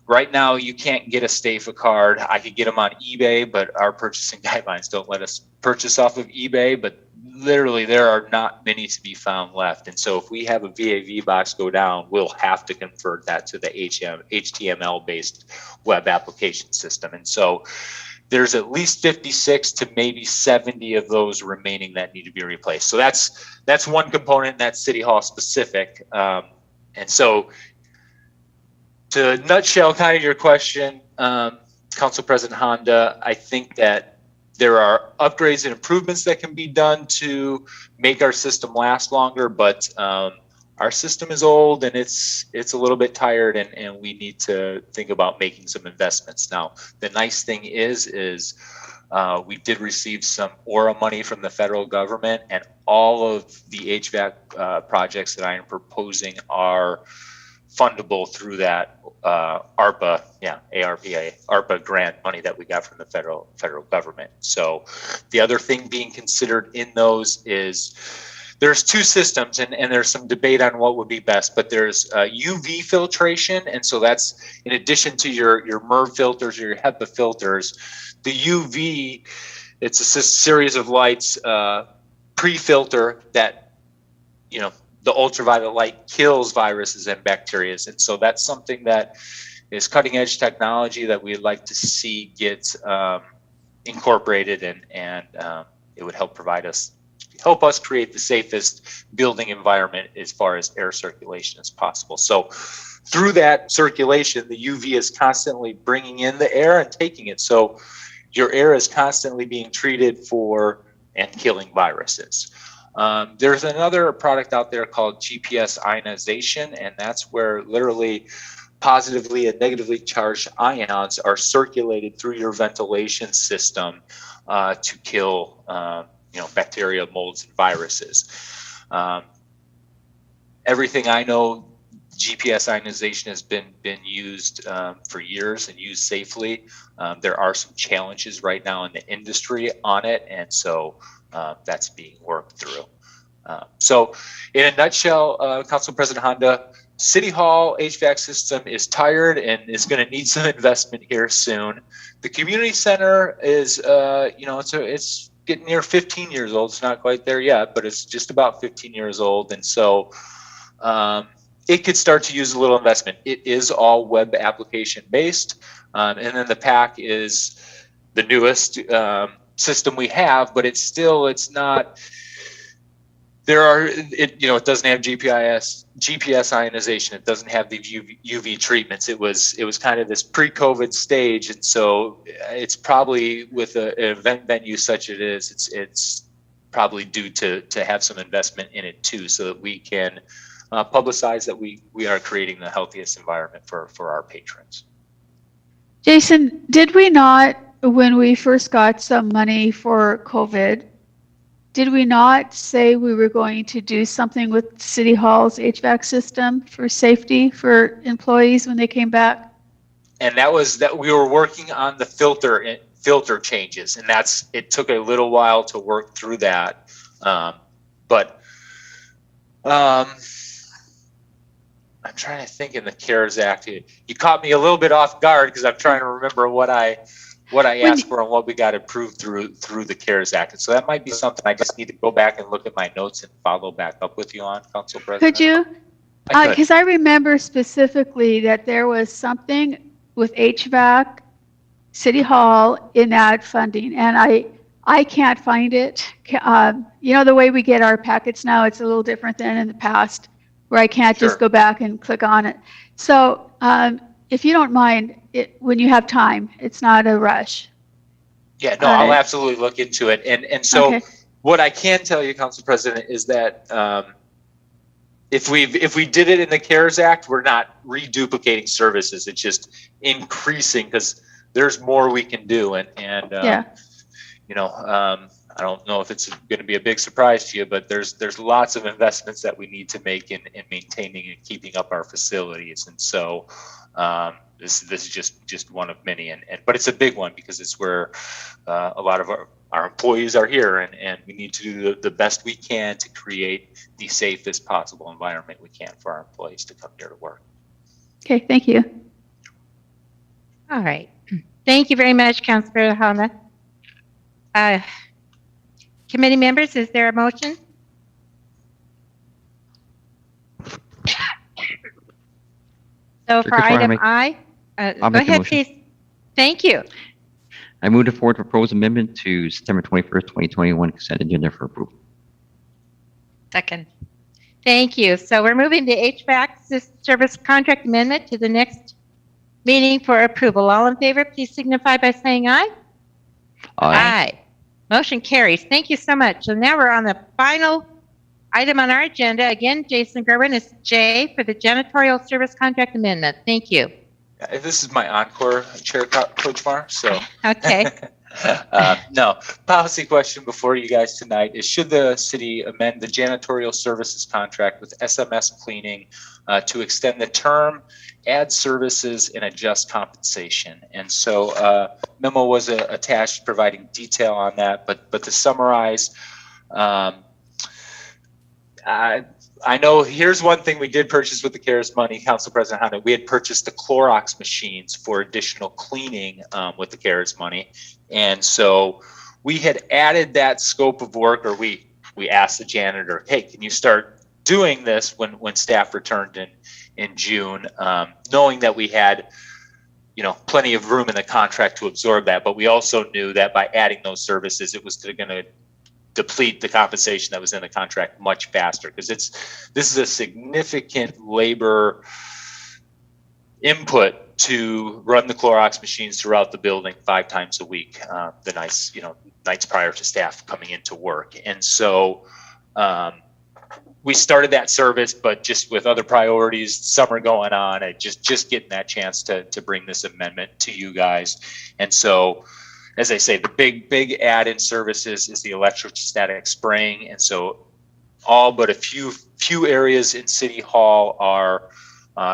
right now you can't get a Hvac card. I could get them on eBay, but our purchasing guidelines don't let us purchase off of eBay. But literally, there are not many to be found left. And so if we have a VAV box go down, we'll have to convert that to the HTML-based web application system. And so there's at least 56 to maybe 70 of those remaining that need to be replaced. So that's one component, that's City Hall specific. And so to nutshell kind of your question, Council President Honda, I think that there are upgrades and improvements that can be done to make our system last longer, but our system is old and it's a little bit tired, and we need to think about making some investments. Now, the nice thing is we did receive some ORA money from the federal government, and all of the HVAC projects that I am proposing are fundable through that ARPA grant money that we got from the federal government. So the other thing being considered in those is there's two systems, and there's some debate on what would be best, but there's UV filtration, and so that's in addition to your MERV filters or your Hepa filters. The UV, it's a series of lights pre-filter that the ultraviolet light kills viruses and bacteria. And so that's something that is cutting edge technology that we'd like to see get incorporated, and it would help us create the safest building environment as far as air circulation as possible. So through that circulation, the UV is constantly bringing in the air and taking it. So your air is constantly being treated for and killing viruses. There's another product out there called GPS ionization, and that's where literally positively and negatively charged ions are circulated through your ventilation system to kill bacteria, molds, and viruses. Everything I know, GPS ionization has been used for years and used safely. There are some challenges right now in the industry on it, and so that's being worked through. So in a nutshell, Council President Honda, City Hall HVAC system is tired and is going to need some investment here soon. The community center is, it's getting near 15 years old. It's not quite there yet, but it's just about 15 years old. And so it could start to use a little investment. It is all web application based. And then the PAC is the newest system we have, but it's not There are, it doesn't have GPS ionization. It doesn't have the UV treatments. It was kind of this pre-COVID stage, and so it's probably with an event venue such as it is, it's probably due to have some investment in it too, so that we can publicize that we are creating the healthiest environment for our patrons. Jason, did we not, when we first got some money for COVID, did we not say we were going to do something with City Hall's HVAC system for safety for employees when they came back? And that was that we were working on the filter changes, and it took a little while to work through that. But I'm trying to think in the CARES Act. You caught me a little bit off guard because I'm trying to remember what I asked for and what we got approved through the CARES Act. And so that might be something I just need to go back and look at my notes and follow back up with you on, Council President. Could you? Because I remember specifically that there was something with HVAC, City Hall in that funding, and I can't find it. The way we get our packets now, it's a little different than in the past, where I can't just go back and click on it. So if you don't mind, when you have time, it's not a rush. Yeah, no, I'll absolutely look into it. And so what I can tell you, Council President, is that if we did it in the CARES Act, we're not reduplicating services. It's just increasing because there's more we can do. I don't know if it's going to be a big surprise to you, but there's lots of investments that we need to make in maintaining and keeping up our facilities. And so this is just one of many, but it's a big one because it's where a lot of our employees are here, and we need to do the best we can to create the safest possible environment we can for our employees to come here to work. Okay, thank you. All right. Thank you very much, Councilor Hana. Committee members, is there a motion? So for item I, go ahead, please. Thank you. I move to forward proposed amendment to September 21st, 2021 consent agenda for approval. Second. Thank you. So we're moving the HVAC service contract amendment to the next meeting for approval. All in favor, please signify by saying aye. Aye. Motion carries. Thank you so much. So now we're on the final item on our agenda. Again, Jason Gerwin is J for the janitorial service contract amendment. Thank you. This is my encore, Chair Coach Mar. So okay. No, policy question before you guys tonight is: should the city amend the janitorial services contract with SMS Cleaning to extend the term, add services, and adjust compensation? And so memo was attached providing detail on that, but to summarize, I know here's one thing we did purchase with the CARES money, Council President Honda. We had purchased the Clorox machines for additional cleaning with the CARES money. And so we had added that scope of work, or we asked the janitor, hey, can you start doing this when staff returned in June, knowing that we had plenty of room in the contract to absorb that. But we also knew that by adding those services, it was going to deplete the compensation that was in the contract much faster, because this is a significant labor input to run the Clorox machines throughout the building 5 times a week, the nights prior to staff coming into work. And so we started that service, but just with other priorities, summer going on, and just getting that chance to bring this amendment to you guys. And so, as I say, the big add-in services is the electrostatic spraying. And so all but a few areas in City Hall are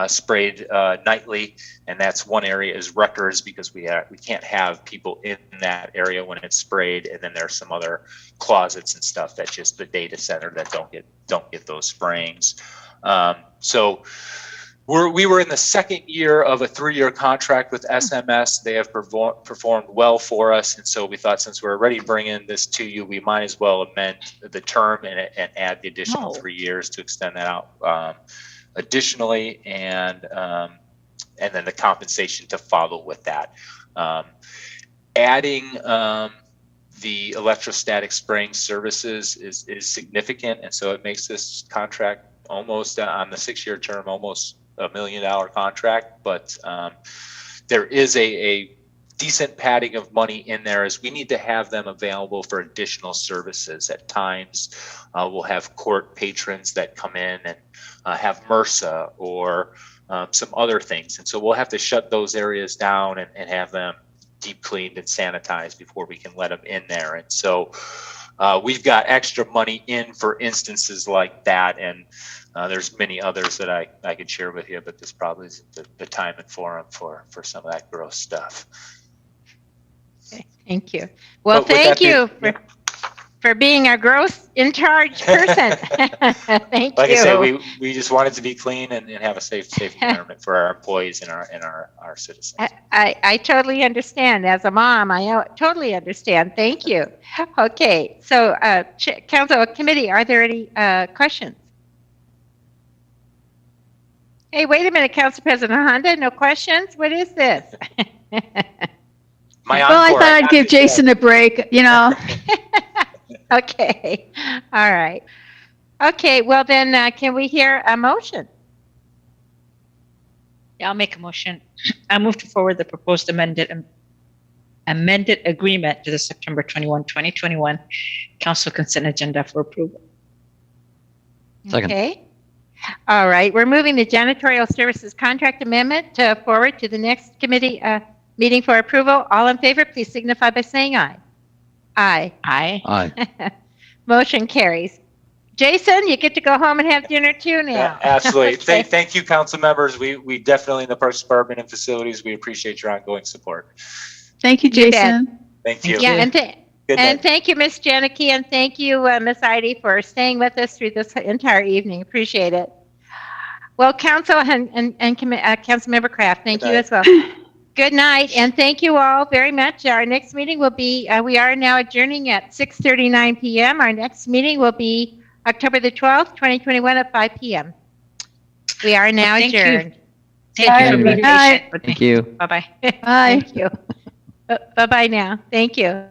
sprayed nightly. And that's one area is Rutgers, because we can't have people in that area when it's sprayed. And then there's some other closets and stuff that's just the data center that don't get those sprayings. So we were in the second year of a 3-year contract with SMS. They have performed well for us. And so we thought, since we're already bringing this to you, we might as well amend the term and add the additional 3 years to extend that out additionally, and then the compensation to follow with that. Adding the electrostatic spraying services is significant, and so it makes this contract almost on the 6-year term almost $1 million contract. But there is a decent padding of money in there, as we need to have them available for additional services. At times, we'll have court patrons that come in and have MRSA or some other things, and so we'll have to shut those areas down and have them deep cleaned and sanitized before we can let them in there. And so we've got extra money in for instances like that, and there's many others that I could share with you, but this probably isn't the time and forum for some of that gross stuff. Okay, thank you. Well, But with thank that being- you for being our growth in charge person. Thank Like you. I said, we just wanted to be clean and have a safe environment for our employees and our citizens. I totally understand. As a mom, I totally understand. Thank you. Okay, so Council Committee, are there any questions? Hey, wait a minute, Council President Honda, no questions? What is this? Well, I thought I'd give Jason a break, you know. Okay, all right. Okay, well then, can we hear a motion? Yeah, I'll make a motion. I move to forward the proposed amended agreement to the September 21, 2021 Council Consent Agenda for approval. Second. Okay. All right, we're moving the janitorial services contract amendment forward to the next committee meeting for approval. All in favor, please signify by saying aye. Aye. Aye. Aye. Motion carries. Jason, you get to go home and have dinner too now. Yeah, absolutely. Okay. Thank you, council members. We definitely, in the Parks Department and facilities, we appreciate your ongoing support. Thank you, You bet. Jason. Thank you. Yeah, Good and night. thank you, Ms. Janicki, and thank you, Ms. Heidi, for staying with us through this entire evening. Appreciate it. Well, Council and Councilmember Kraft, thank you as well. Good night, and thank you all very much. Our next meeting will be, we are now adjourning at 6:39 p.m. Our next meeting will be October the 12th, 2021 at 5 p.m. We are now Thank you. adjourned. Thank you for being Good night. patient with me. Thank you. Bye-bye. Bye. Thank you. Bye-bye now. Thank you.